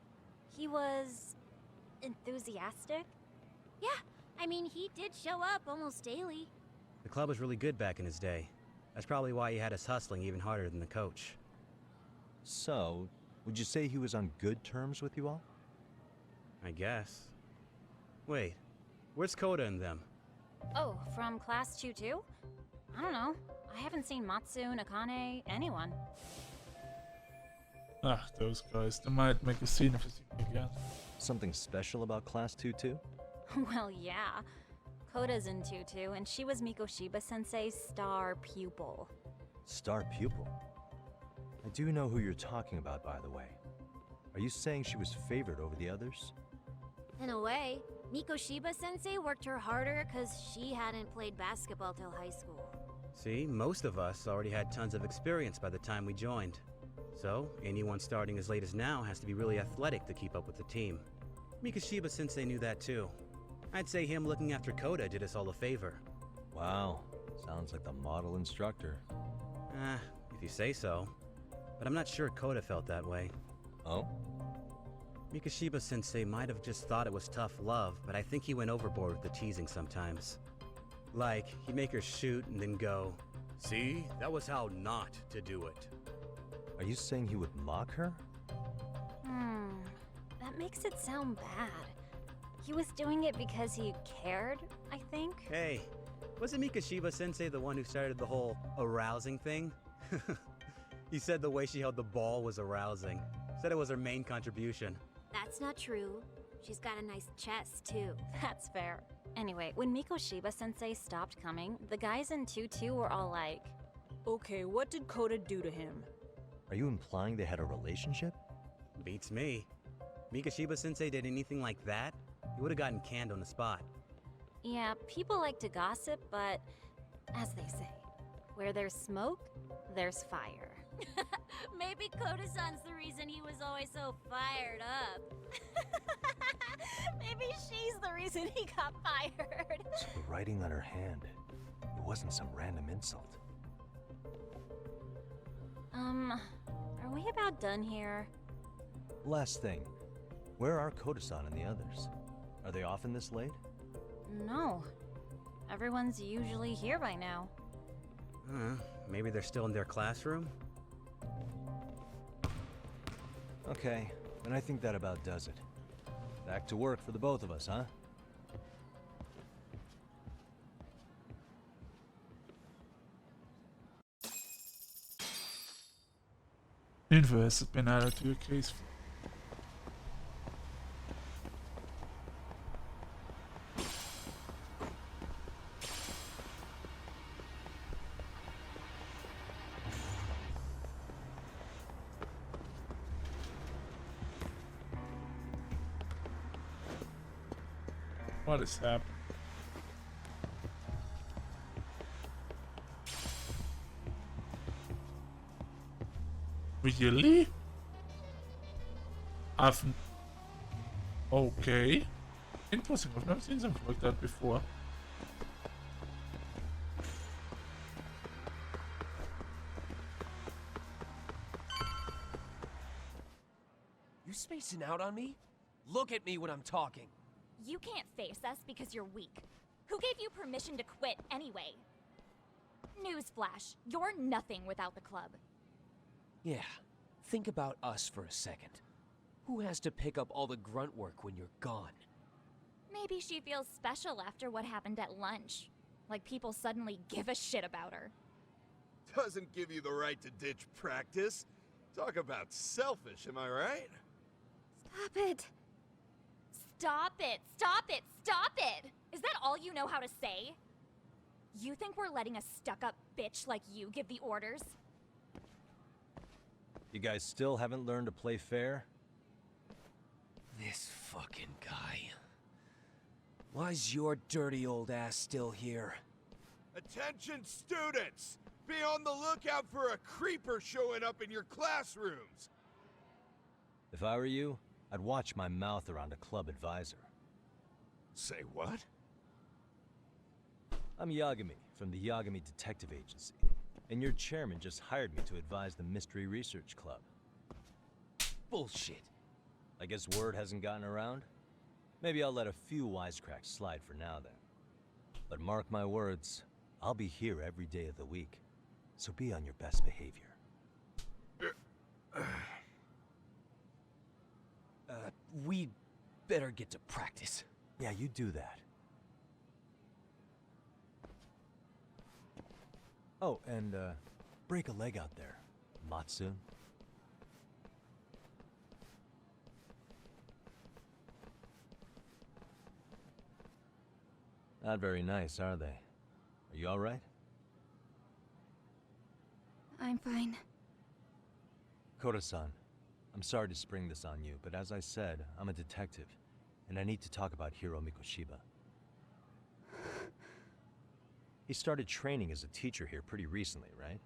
he was enthusiastic. Yeah, I mean, he did show up almost daily. The club was really good back in his day. That's probably why he had us hustling even harder than the coach. So, would you say he was on good terms with you all? I guess. Wait, where's Koda and them? Oh, from class 2 too? I don't know. I haven't seen Matsu, Nakane, anyone. Ah, those guys. They might make a scene if they see me again. Something special about class 2 too? Well, yeah. Koda's in 2 too, and she was Mikoshiba-sensei's star pupil. Star pupil? I do know who you're talking about, by the way. Are you saying she was favored over the others? In a way, Mikoshiba-sensei worked her harder because she hadn't played basketball till high school. See, most of us already had tons of experience by the time we joined. So, anyone starting as late as now has to be really athletic to keep up with the team. Mikoshiba-sensei knew that too. I'd say him looking after Koda did us all a favor. Wow, sounds like the model instructor. If you say so. But I'm not sure Koda felt that way. Oh? Mikoshiba-sensei might have just thought it was tough love, but I think he went overboard with the teasing sometimes. Like, he'd make her shoot and then go, "See, that was how not to do it." Are you saying he would mock her? That makes it sound bad. He was doing it because he cared, I think. Hey, wasn't Mikoshiba-sensei the one who started the whole arousing thing? He said the way she held the ball was arousing. Said it was her main contribution. That's not true. She's got a nice chest, too. That's fair. Anyway, when Mikoshiba-sensei stopped coming, the guys in 2-2 were all like, Okay, what did Kota do to him? Are you implying they had a relationship? Beats me. Mikoshiba-sensei did anything like that, he would have gotten canned on the spot. yeah, people like to gossip, but as they say, where there's smoke, there's fire. Maybe Koda-san's the reason he was always so fired up. Maybe she's the reason he got fired. So the writing on her hand, it wasn't some random insult. Are we about done here? Last thing, where are Kota-san and the others? Are they often this late? No. Everyone's usually here by now. Maybe they're still in their classroom? Okay, then I think that about does it. Back to work for the both of us, huh? Info has been added to your case. What is happening? Really? Okay. Interesting, I've never seen something like that before. You spacing out on me? Look at me when I'm talking. You can't face us because you're weak. Who gave you permission to quit anyway? Newsflash, you're nothing without the club. Yeah, think about us for a second. Who has to pick up all the grunt work when you're gone? Maybe she feels special after what happened at lunch. Like people suddenly give a shit about her. Doesn't give you the right to ditch practice. Talk about selfish, am I right? Stop it. Stop it! Stop it! Stop it! Is that all you know how to say? You think we're letting a stuck-up bitch like you give the orders? You guys still haven't learned to play fair? This fucking guy. Why's your dirty old ass still here? Attention students! Be on the lookout for a creeper showing up in your classrooms! If I were you, I'd watch my mouth around a club advisor. Say what? I'm Yagami, from the Yagami Detective Agency, and your chairman just hired me to advise the Mystery Research Club. Bullshit. I guess word hasn't gotten around? Maybe I'll let a few wisecracks slide for now then. But mark my words, I'll be here every day of the week, so be on your best behavior. We'd better get to practice. Yeah, you do that. Oh, and, break a leg out there, Matsu. Not very nice, are they? Are you alright? I'm fine. Kota-san, I'm sorry to spring this on you, but as I said, I'm a detective, and I need to talk about Hiro Mikoshiba. He started training as a teacher here pretty recently, right?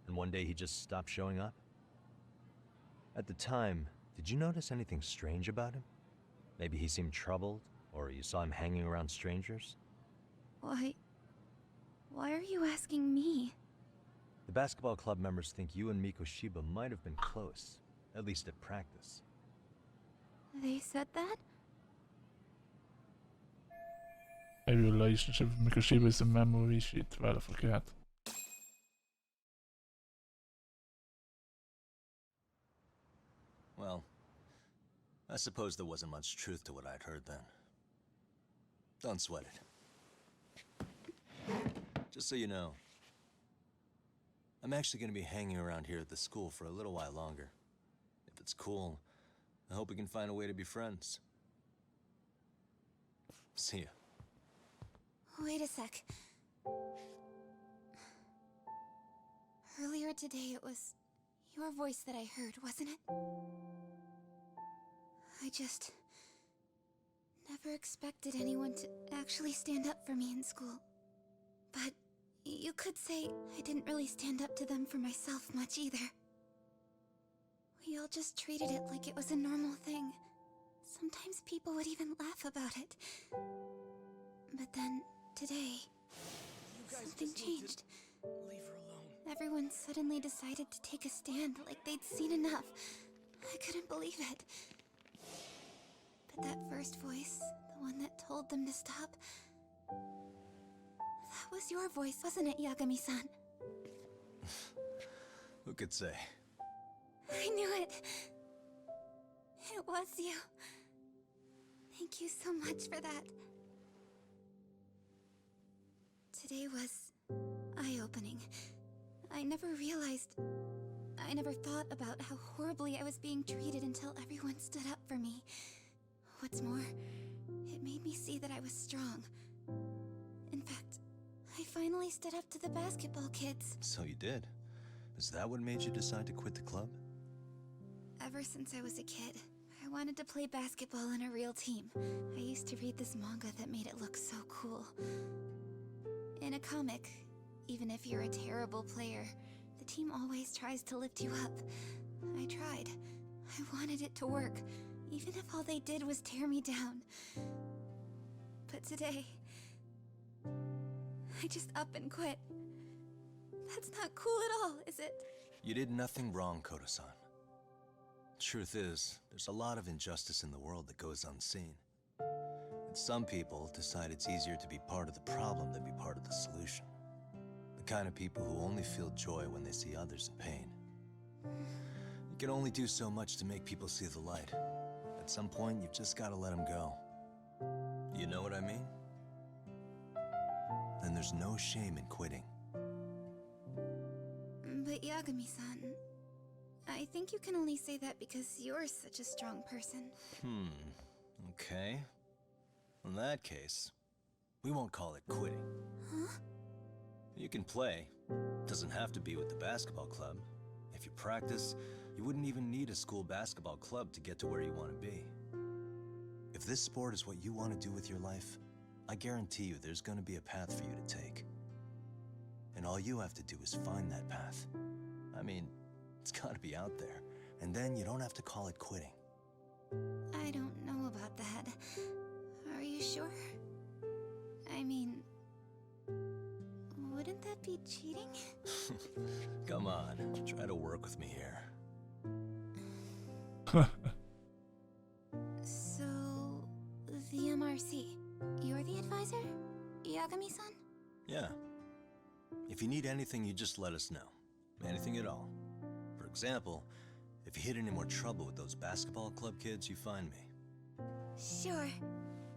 And one day he just stopped showing up? At the time, did you notice anything strange about him? Maybe he seemed troubled, or you saw him hanging around strangers? Why are you asking me? The basketball club members think you and Mikoshiba might have been close, at least at practice. They said that? A relationship with Mikoshiba is a memory sheet, väl förkert. I suppose there wasn't much truth to what I'd heard then. Don't sweat it. Just so you know, I'm actually going to be hanging around here at the school for a little while longer. If it's cool, I hope we can find a way to be friends. See ya. Wait a sec. Earlier today, it was your voice that I heard, wasn't it? I just never expected anyone to actually stand up for me in school. But you could say I didn't really stand up to them for myself much either. We all just treated it like it was a normal thing. Sometimes people would even laugh about it. But then, today, something changed. Leave her alone. Everyone suddenly decided to take a stand like they'd seen enough. I couldn't believe it. But that first voice, the one that told them to stop, that was your voice, wasn't it, Yagami-san? Who could say? I knew it. It was you. Thank you so much for that. Today was eye-opening. I never thought about how horribly I was being treated until everyone stood up for me. What's more, it made me see that I was strong. In fact, I finally stood up to the basketball kids. So you did? Is that what made you decide to quit the club? Ever since I was a kid, I wanted to play basketball in a real team. I used to read this manga that made it look so cool. In a comic, even if you're a terrible player, the team always tries to lift you up. I tried. I wanted it to work, even if all they did was tear me down. But today, I just up and quit. That's not cool at all, is it? You did nothing wrong, Koto-san. Truth is, there's a lot of injustice in the world that goes unseen. And some people decide it's easier to be part of the problem than be part of the solution. The kind of people who only feel joy when they see others in pain. You can only do so much to make people see the light. At some point, you've just got to let them go. You know what I mean? Then there's no shame in quitting. But Yagami-san, I think you can only say that because you're such a strong person. Okay. In that case, we won't call it quitting. Huh? You can play. Doesn't have to be with the basketball club. If you practice, you wouldn't even need a school basketball club to get to where you want to be. If this sport is what you want to do with your life, I guarantee you there's going to be a path for you to take. And all you have to do is find that path. I mean, it's got to be out there. And then you don't have to call it quitting. I don't know about that. Are you sure? I mean, wouldn't that be cheating? Come on, try to work with me here. So, the MRC, you're the advisor? Yagami-san? Yeah. If you need anything, you just let us know. Anything at all. For example, if you hit any more trouble with those basketball club kids, you find me. Sure.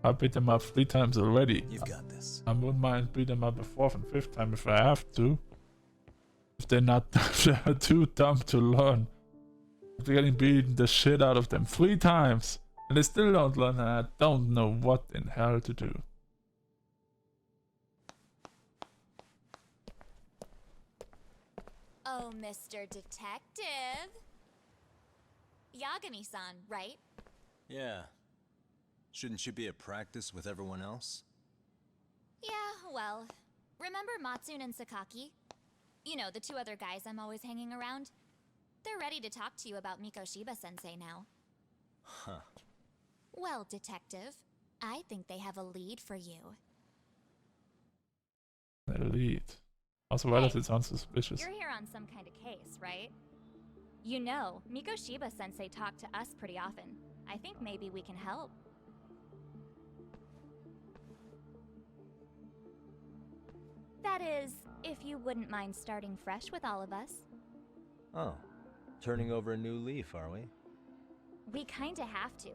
I beat them up 3 times already. You've got this. I wouldn't mind beat them up a 4th and 5th time if I have to. If they're not if they're too dumb to learn. If they're getting beaten the shit out of them 3 times and they still don't learn, and I don't know what in hell to do. Oh, Mr. Detective. Yagami-san, right? Yeah. Shouldn't you be at practice with everyone else? Yeah, well, remember Matsune and Sakaki? You know, the 2 other guys I'm always hanging around? They're ready to talk to you about Mikoshiba-sensei now. Huh. Well, Detective, I think they have a lead for you. A lead. Also, why does it sound suspicious? You're here on some kind of case, right? You know, Mikoshiba-sensei talked to us pretty often. I think maybe we can help. That is, if you wouldn't mind starting fresh with all of us. Oh. Turning over a new leaf, are we? We kinda have to.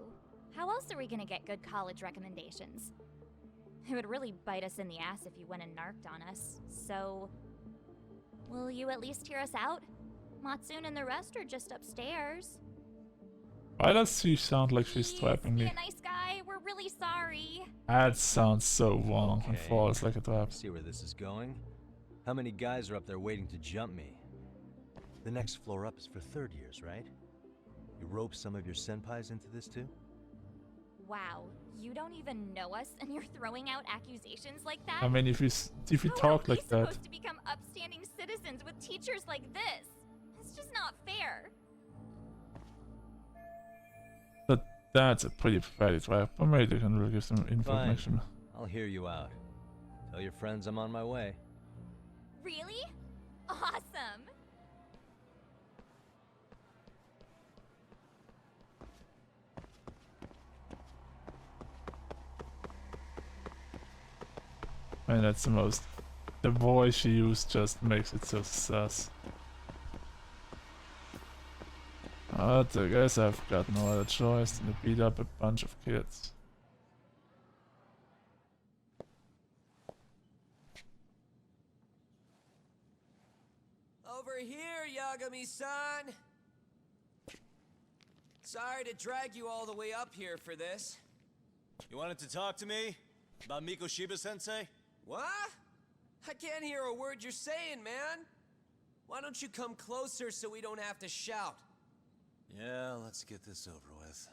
How else are we gonna get good college recommendations? It would really bite us in the ass if you went and narked on us, so... Will you at least hear us out? Matsune and the rest are just upstairs. Why does she sound like she's trapping Be me? a nice guy, we're really sorry. That sounds so wrong and Okay. false like a trap. See where this is going? How many guys are up there waiting to jump me? The next floor up is for third years, right? You rope some of your senpais into this too? Wow, you don't even know us and you're throwing out accusations like that? I mean, if you How talk are we like that, supposed to become upstanding citizens with teachers like this? It's just not fair. but that's a pretty pathetic trap. Or maybe they can really give some information. I'll hear you out. Tell your friends I'm on my way. Really? Awesome! And that's the most. The voice she used just makes it so sus. But I guess I've got no other choice than to beat up a bunch of kids. Over here, Yagami-san! Sorry to drag you all the way up here for this. You wanted to talk to me? About Mikoshiba-sensei? What? I can't hear a word you're saying, man! Why don't you come closer so we don't have to shout? Yeah, let's get this over with.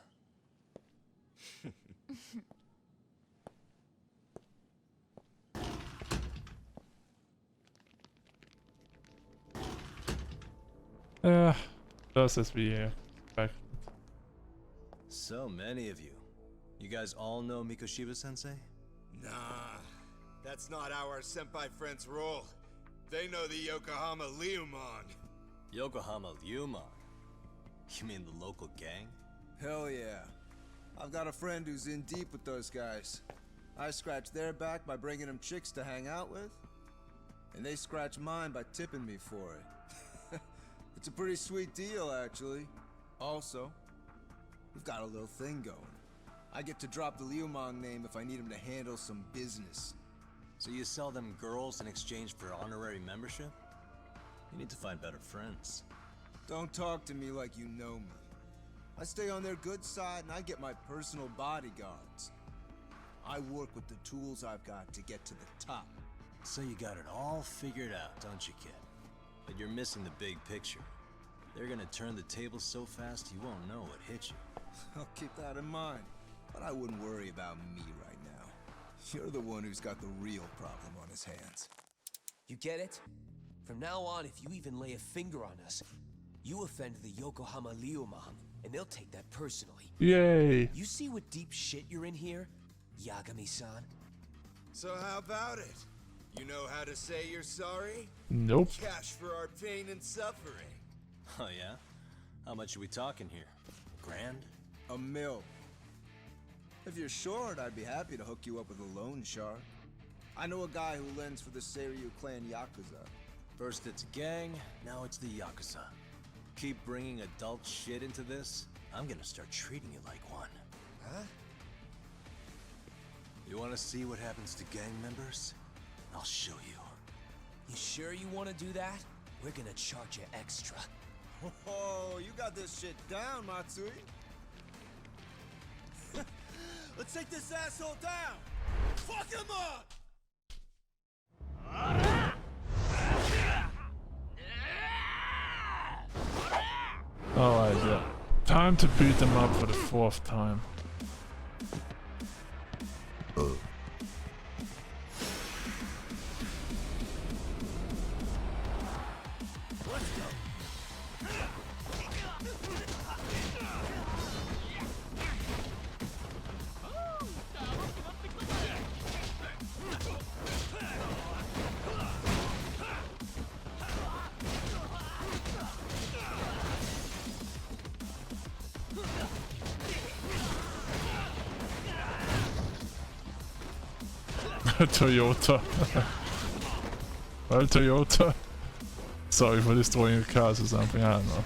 Just as we expected. So many of you. You guys all know Mikoshiba-sensei? Nah, that's not how our senpai friends roll. They know the Yokohama Leomon. Yokohama Ryumon? You mean the local gang? Hell yeah. I've got a friend who's in deep with those guys. I scratch their back by bringing them chicks to hang out with, and they scratch mine by tipping me for it. It's a pretty sweet deal, actually. Also, we've got a little thing going. I get to drop the Leomon name if I need him to handle some business. So you sell them girls in exchange for honorary membership? You need to find better friends. Don't talk to me like you know me. I stay on their good side and I get my personal bodyguards. I work with the tools I've got to get to the top. So you got it all figured out, don't you, kid? But you're missing the big picture. They're gonna turn the tables so fast you won't know what hit you. I'll keep that in mind, but I wouldn't worry about me right now. You're the one who's got the real problem on his hands. You get it? From now on, if you even lay a finger on us, you offend the Yokohama Leomon, and they'll take that personally. Yay! You see what deep shit you're in here, Yagami-san? So how about it? You know how to say you're sorry? Nope. Cash for our pain and suffering. Oh yeah? How much are we talking here? Grand? $1 million. If you're short, I'd be happy to hook you up with a loan shark. I know a guy who lends for the Seiryu clan Yakuza. First it's a gang, now it's the Yakuza. Keep bringing adult shit into this, I'm gonna start treating you like one. Huh? You wanna see what happens to gang members? I'll show you. You sure you want to do that? We're gonna charge you extra. Oh, you got this shit down, Matsui. Let's take this asshole down! Fuck him up! Alright, yeah. Time to beat them up for the 4th time. Toyota. Well, Toyota. Sorry for destroying your cars or something, I don't know.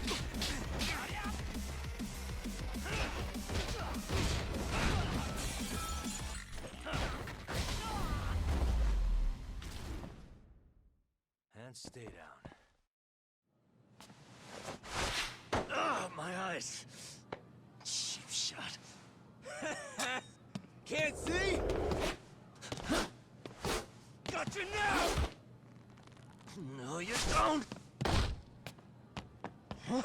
Can't see? Gotcha now! No, you don't! Huh?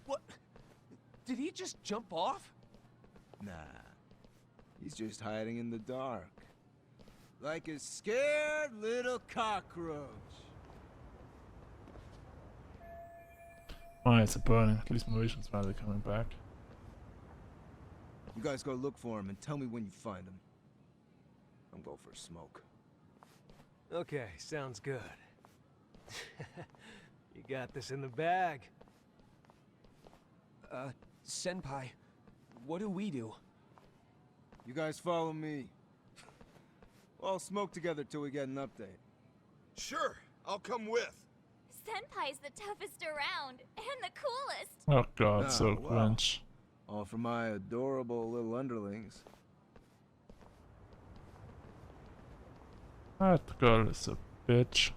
What? Did he just jump off? Nah. He's just hiding in the dark. Like a scared little cockroach. My eyes are burning. At least my vision's finally coming back. You guys go look for him and tell me when you find him. I'm going for a smoke. Okay, sounds good. You got this in the bag. Senpai, what do we do? You guys follow me. We'll all smoke together till we get an update. Sure, I'll come with. Senpai's the toughest around, and the coolest. Oh god, Ah, so well. cringe. All for my adorable little underlings. That girl is a bitch.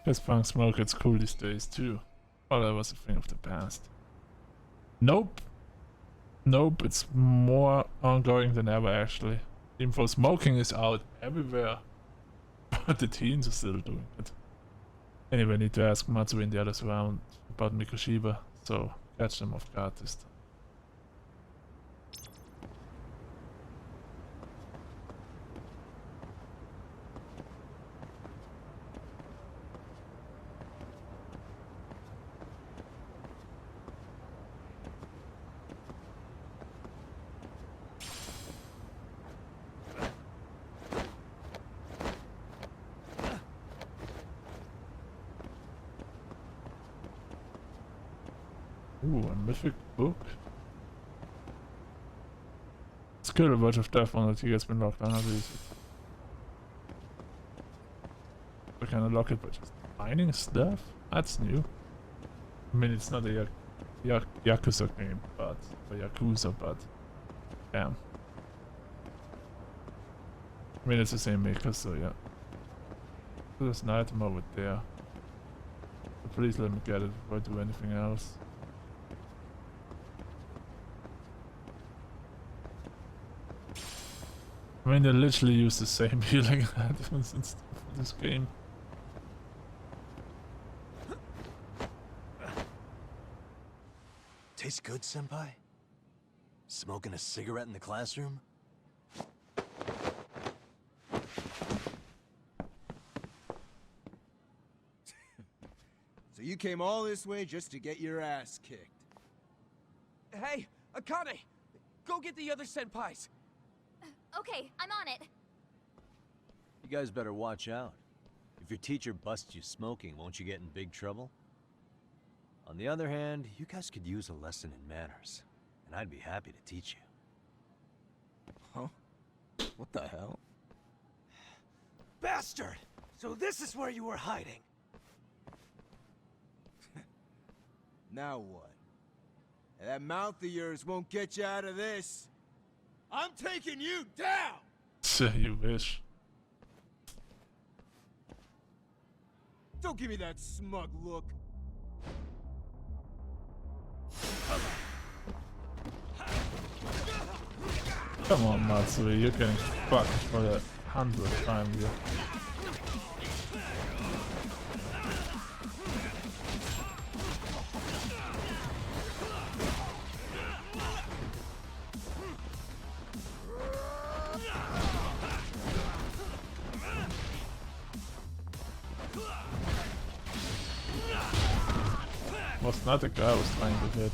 Guess punk smoke, it's cool these days too. Oh, that was a thing of the past. Nope. Nope, it's more ongoing than ever actually. Even though smoking is out everywhere. But the teens are still doing it. Anyway, I need to ask Matsui and the others around about Mikoshiba, so catch them off guard this time. Ooh, a mythic book. Skill a bunch of death on that he has been locked on. How to use it? I can unlock it by just mining stuff? That's new. I mean, it's not a Yakuza game, but a Yakuza, but damn. I mean, it's the same maker, so yeah. There's an item over there. So please let me get it before I do anything else. I mean, they literally use the same healing items and stuff in this game. Tastes good, Senpai? Smoking a cigarette in the classroom? So you came all this way just to get your ass kicked. Hey, Akane! Go get the other senpais! Okay, I'm on it. You guys better watch out. If your teacher busts you smoking, won't you get in big trouble? On the other hand, you guys could use a lesson in manners, and I'd be happy to teach you. Huh? What the hell? Bastard! So this is where you were hiding. Now what? That mouth of yours won't get you out of this. I'm taking you down! You wish. Don't give me that smug look. Come on, Matsui, you're getting fucked for the 100th time here. Was not the guy I was trying to hit.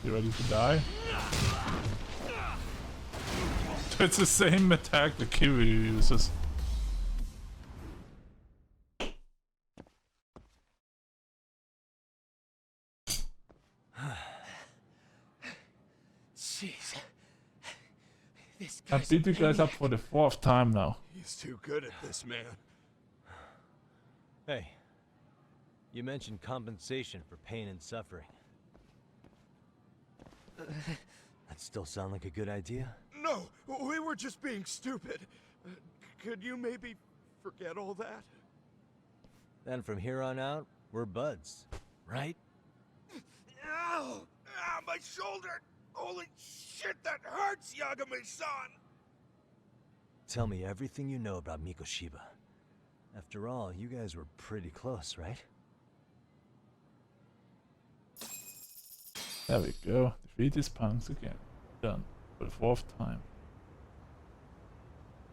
You ready to die? It's the same attack that Kiryu uses. I beat you guys up for the 4th time now. He's too good at this, man. Hey, you mentioned compensation for pain and suffering. That still sound like a good idea? No, we were just being stupid. Could you maybe forget all that? Then from here on out, we're buds, right? Ow! Ah, my shoulder! Holy shit, that hurts, Yagami-san! Tell me everything you know about Mikoshiba. After all, you guys were pretty close, right? There we go. Defeat these punks again. Done. For the 4th time.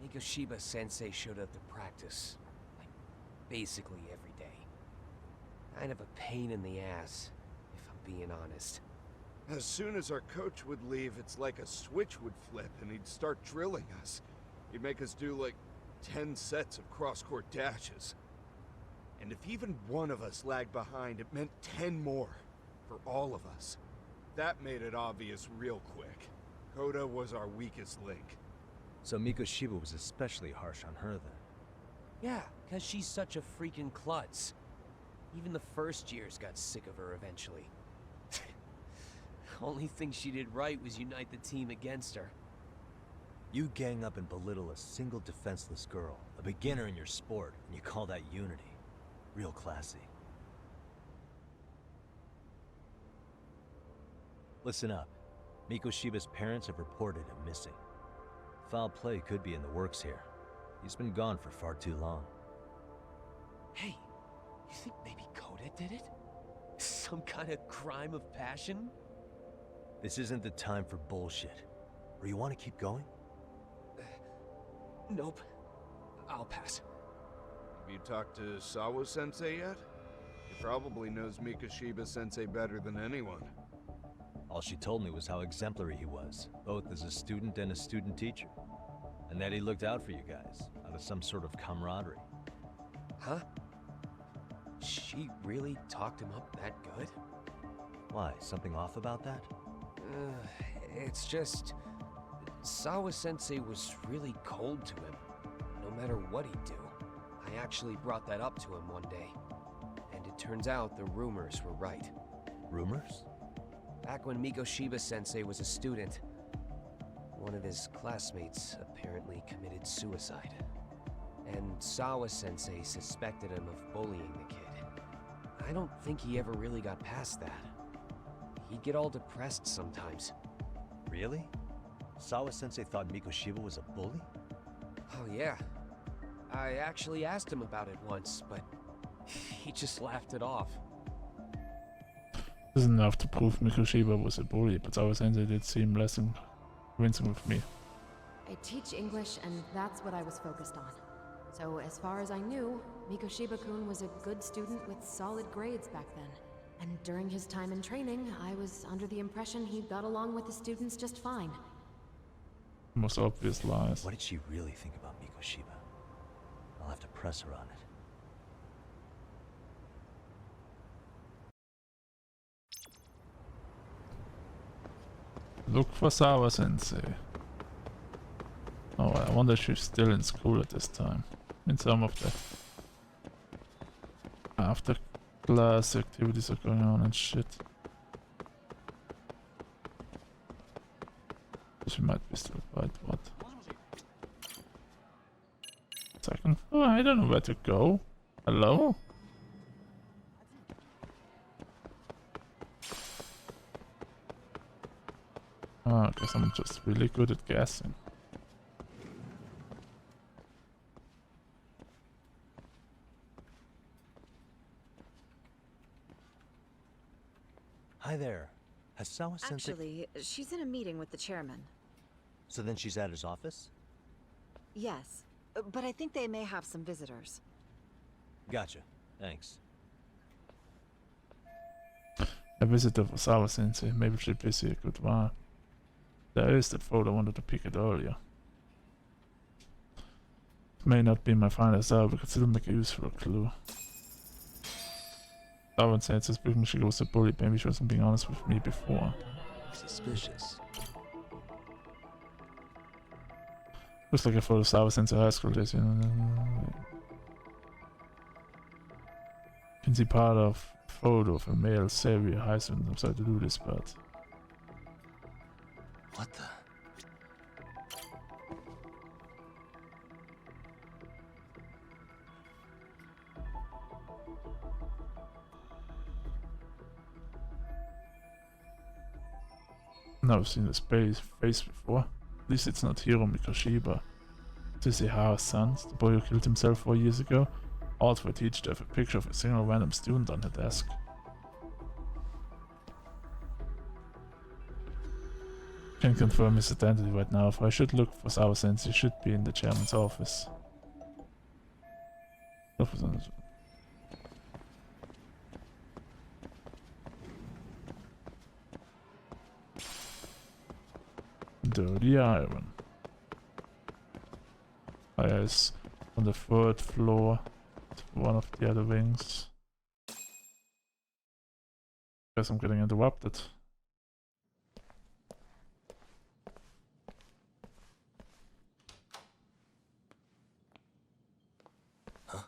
Mikoshiba Sensei showed up to practice, like, basically every day. Kind of a pain in the ass, if I'm being honest. As soon as our coach would leave, it's like a switch would flip and he'd start drilling us. He'd make us do like 10 sets of cross-court dashes. And if even one of us lagged behind, it meant 10 more for all of us. That made it obvious real quick. Kota was our weakest link. So Mikoshiba was especially harsh on her then? Yeah, because she's such a freaking klutz. Even the first years got sick of her eventually. Only thing she did right was unite the team against her. You gang up and belittle a single defenseless girl, a beginner in your sport, and you call that unity. Real classy. Listen up. Mikoshiba's parents have reported him missing. Foul play could be in the works here. He's been gone for far too long. Hey, you think maybe Kota did it? Some kind of crime of passion? This isn't the time for bullshit. Or you want to keep going? Nope. I'll pass. Have you talked to Sawa-sensei yet? He probably knows Mikoshiba-sensei better than anyone. All she told me was how exemplary he was, both as a student and a student teacher. And that he looked out for you guys, out of some sort of camaraderie. Huh? She really talked him up that good? Why, something off about that? It's just... Sawa-sensei was really cold to him, no matter what he'd do. I actually brought that up to him one day. And it turns out the rumors were right. Rumors? Back when Mikoshiba-sensei was a student, one of his classmates apparently committed suicide. And Sawa-sensei suspected him of bullying the kid. I don't think he ever really got past that. He'd get all depressed sometimes. Really? Sawa-sensei thought Mikoshiba was a bully? Oh yeah. I actually asked him about it once, but he just laughed it off. This isn't enough to prove Mikoshiba was a bully, but Sawa-sensei did seem less convincing with me. I teach English, and that's what I was focused on. So as far as I knew, Mikoshiba-kun was a good student with solid grades back then. And during his time in training, I was under the impression he got along with the students just fine. Most obvious lies. What did she really think about Mikoshiba? I'll have to press her on it. Look for Sawa-sensei. Oh, I wonder if she's still in school at this time. In some of the after class activities are going on and shit. She might be still quite what? Second floor? I don't know where to go. Hello? I guess I'm just really good at guessing. Hi there. Has Sawa-sensei... Actually, she's in a meeting with the chairman. So then she's at his office? Yes, but I think they may have some visitors. Gotcha. Thanks. A visitor for Sawa-sensei. Maybe she'll be busy a good while. There is that photo I wanted to pick it earlier. It may not be my finest hour, but could still make a useful clue. Sawa-sensei suspicion she was a bully. Maybe she wasn't being honest with me before. Suspicious. Looks like a photo of Sawa Sensei High School days, you know. You can see part of a photo of a male Xavier high student. I'm sorry to do this, but... What the? Never seen this face before. At least it's not Hiro Mikoshiba. This is Ihara's son, the boy who killed himself 4 years ago. Odd for a teacher to have a picture of a single random student on her desk. Can't confirm his identity right now. If I should look for Sawa Sensei, he should be in the chairman's office. Dirty iron. Fire is on the 3rd floor. One of the other wings. Guess I'm getting interrupted. Huh?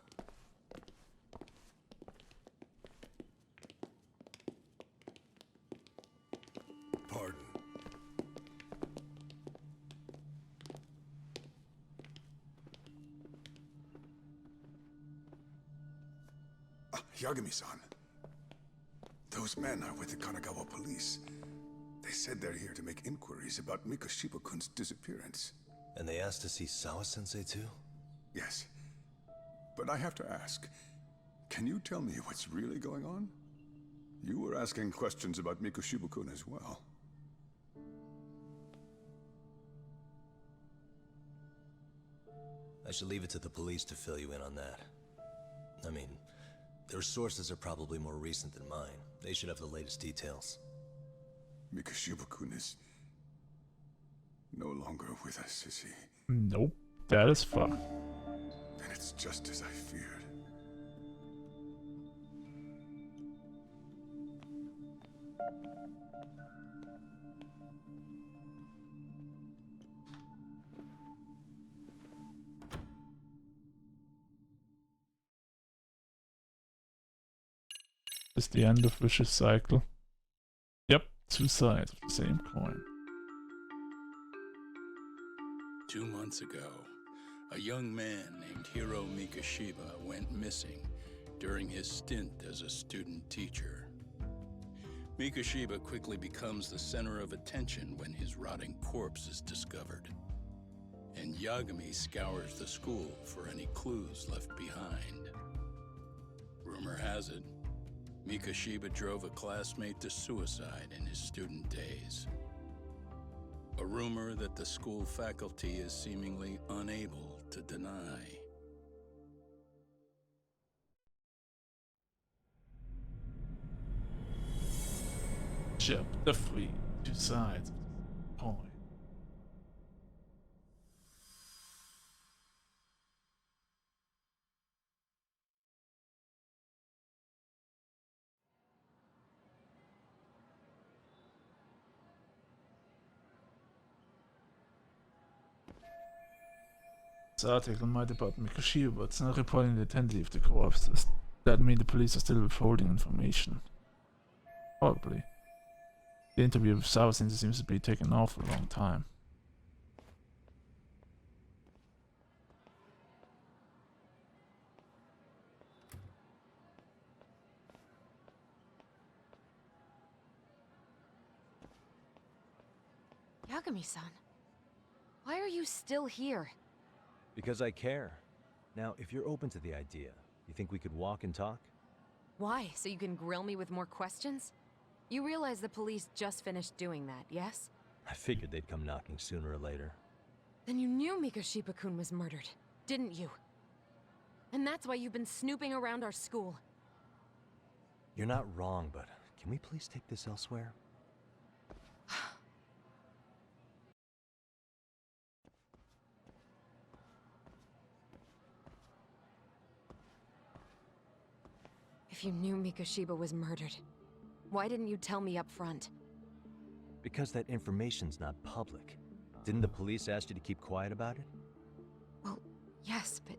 Pardon. Yagami-san. Those men are with the Kanagawa police. They said they're here to make inquiries about Mikoshiba-kun's disappearance. And they asked to see Sawa-sensei too? Yes. But I have to ask, can you tell me what's really going on? You were asking questions about Mikoshiba-kun as well. I should leave it to the police to fill you in on that. I mean, their sources are probably more recent than mine. They should have the latest details. Mikoshiba-kun is no longer with us, is he? Nope. That is fun. Then it's just as I feared. Is the end of vicious cycle. Yep, 2 sides of the same coin. 2 months ago, a young man named Hiro Mikoshiba went missing during his stint as a student teacher. Mikoshiba quickly becomes the center of attention when his rotting corpse is discovered. And Yagami scours the school for any clues left behind. Rumor has it, Mikoshiba drove a classmate to suicide in his student days. A rumor that the school faculty is seemingly unable to deny. Chapter 3, 2 sides of the coin. This article might about Mikoshiba, but it's not reporting the identity of the corpse. Does that mean the police are still withholding information? Probably. The interview with Sawa Sensei seems to be taking off for a long time. Yagami-san, why are you still here? Because I care. Now, if you're open to the idea, you think we could walk and talk? Why? So you can grill me with more questions? You realize the police just finished doing that, yes? I figured they'd come knocking sooner or later. Then you knew Mikoshiba-kun was murdered, didn't you? And that's why you've been snooping around our school. You're not wrong, but can we please take this elsewhere? If you knew Mikoshiba was murdered, why didn't you tell me up front? Because that information's not public. Didn't the police ask you to keep quiet about it? Yes, but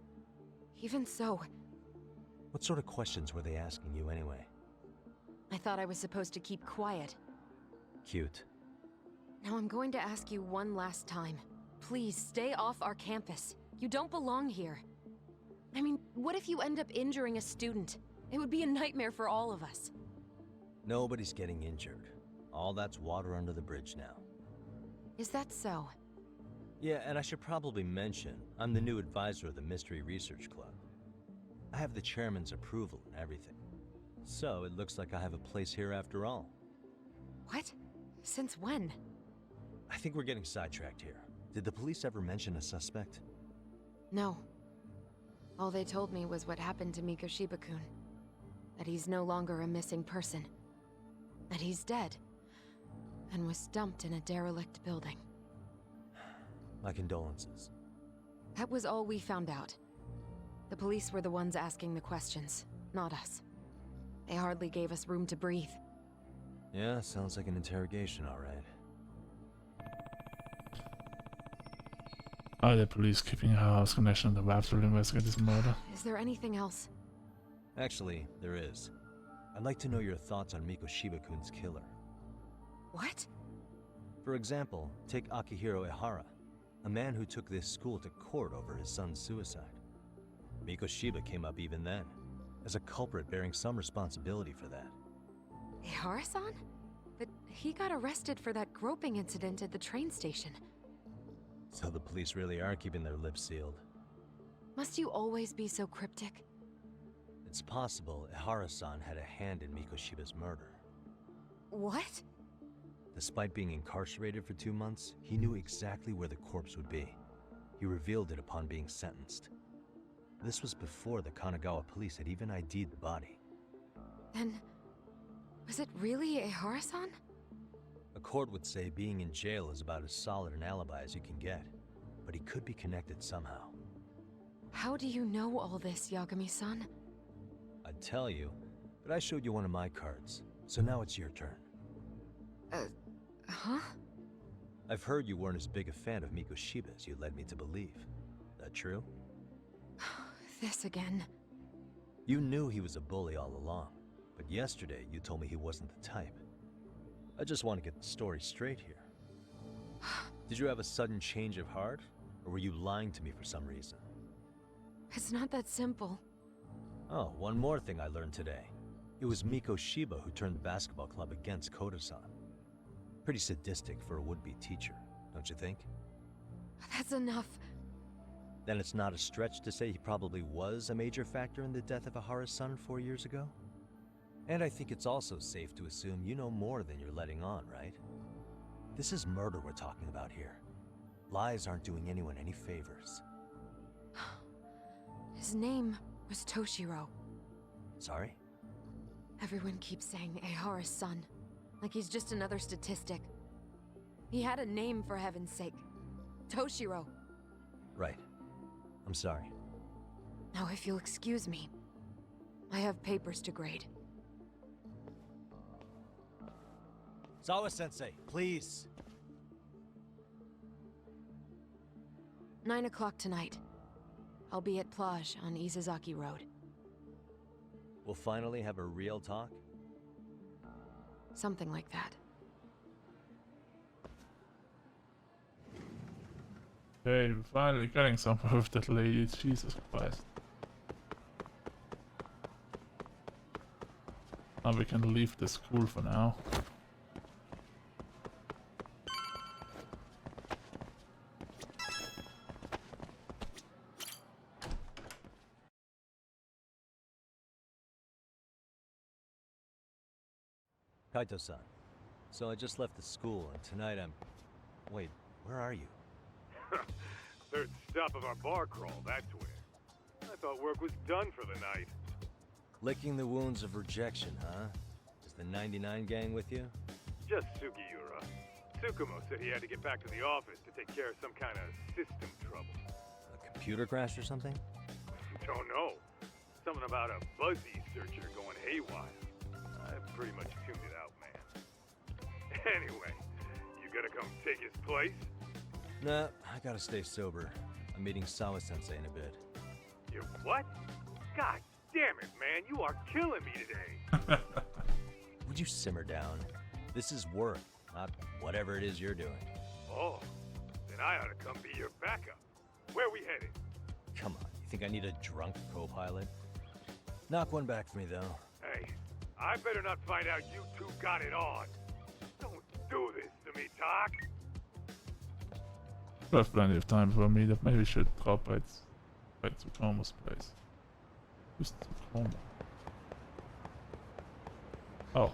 even so, What sort of questions were they asking you anyway? I thought I was supposed to keep quiet. Cute. Now I'm going to ask you one last time. Please stay off our campus. You don't belong here. I mean, what if you end up injuring a student? It would be a nightmare for all of us. Nobody's getting injured. All that's water under the bridge now. Is that so? Yeah, and I should probably mention, I'm the new advisor of the Mystery Research Club. I have the chairman's approval and everything. So it looks like I have a place here after all. What? Since when? I think we're getting sidetracked here. Did the police ever mention a suspect? No. All they told me was what happened to Mikoshiba-kun. That he's no longer a missing person. That he's dead. And was dumped in a derelict building. My condolences. That was all we found out. The police were the ones asking the questions, not us. They hardly gave us room to breathe. Yeah, sounds like an interrogation, all right. Are the police keeping a house connection on the web to investigate this murder? Is there anything else? Actually, there is. I'd like to know your thoughts on Mikoshiba-kun's killer. What? For example, take Akihiro Ehara, a man who took this school to court over his son's suicide. Mikoshiba came up even then, as a culprit bearing some responsibility for that. Ehara-san? But he got arrested for that groping incident at the train station. So the police really are keeping their lips sealed. Must you always be so cryptic? It's possible Ehara-san had a hand in Mikoshiba's murder. What? Despite being incarcerated for 2 months, he knew exactly where the corpse would be. He revealed it upon being sentenced. This was before the Kanagawa police had even ID'd the body. Then, was it really Ehara-san? A court would say being in jail is about as solid an alibi as you can get, but he could be connected somehow. How do you know all this, Yagami-san? I'd tell you, but I showed you one of my cards, so now it's your turn. Huh? I've heard you weren't as big a fan of Mikoshiba as you led me to believe. That true? This again. You knew he was a bully all along, but yesterday you told me he wasn't the type. I just want to get the story straight here. Did you have a sudden change of heart, or were you lying to me for some reason? It's not that simple. Oh, one more thing I learned today. It was Mikoshiba who turned the basketball club against Koda-san. Pretty sadistic for a would-be teacher, don't you think? That's enough. Then it's not a stretch to say he probably was a major factor in the death of Ehara's son 4 years ago? And I think it's also safe to assume you know more than you're letting on, right? This is murder we're talking about here. Lies aren't doing anyone any favors. His name was Toshiro. Sorry? Everyone keeps saying Ehara's son, like he's just another statistic. He had a name, for heaven's sake. Toshiro. Right. I'm sorry. Now, if you'll excuse me, I have papers to grade. Sawa-sensei, please! 9 o'clock tonight. I'll be at Plage on Isazaki Road. We'll finally have a real talk? Something like that. Hey, we're finally getting somewhere with that lady. Jesus Christ. Now we can leave the school for now. Kaito-san, so I just left the school, and tonight I'm... Wait, where are you? Third stop of our bar crawl, that's where. I thought work was done for the night. Licking the wounds of rejection, huh? Is the 99 gang with you? Just Sugiura. Tsukumo said he had to get back to the office to take care of some kind of system trouble. A computer crash or something? Don't know. Something about a Buzzy searcher going haywire. I pretty much tuned it out, man. Anyway, you gonna come take his place? Nah, I gotta stay sober. I'm I'm meeting Sawa-sensei in a bit. You what? God damn it, man. You are killing me today. Would you simmer down? This is work, not whatever it is you're doing. Oh, then I ought to come be your backup. Where we headed? Come on, you think I need a drunk co-pilot? Knock one back for me, though. Hey, I better not find out you two got it on. Don't do this to me, Talk. We have plenty of time for a meetup. Maybe we should drop right to Chroma's place. Who's to Chroma? Oh,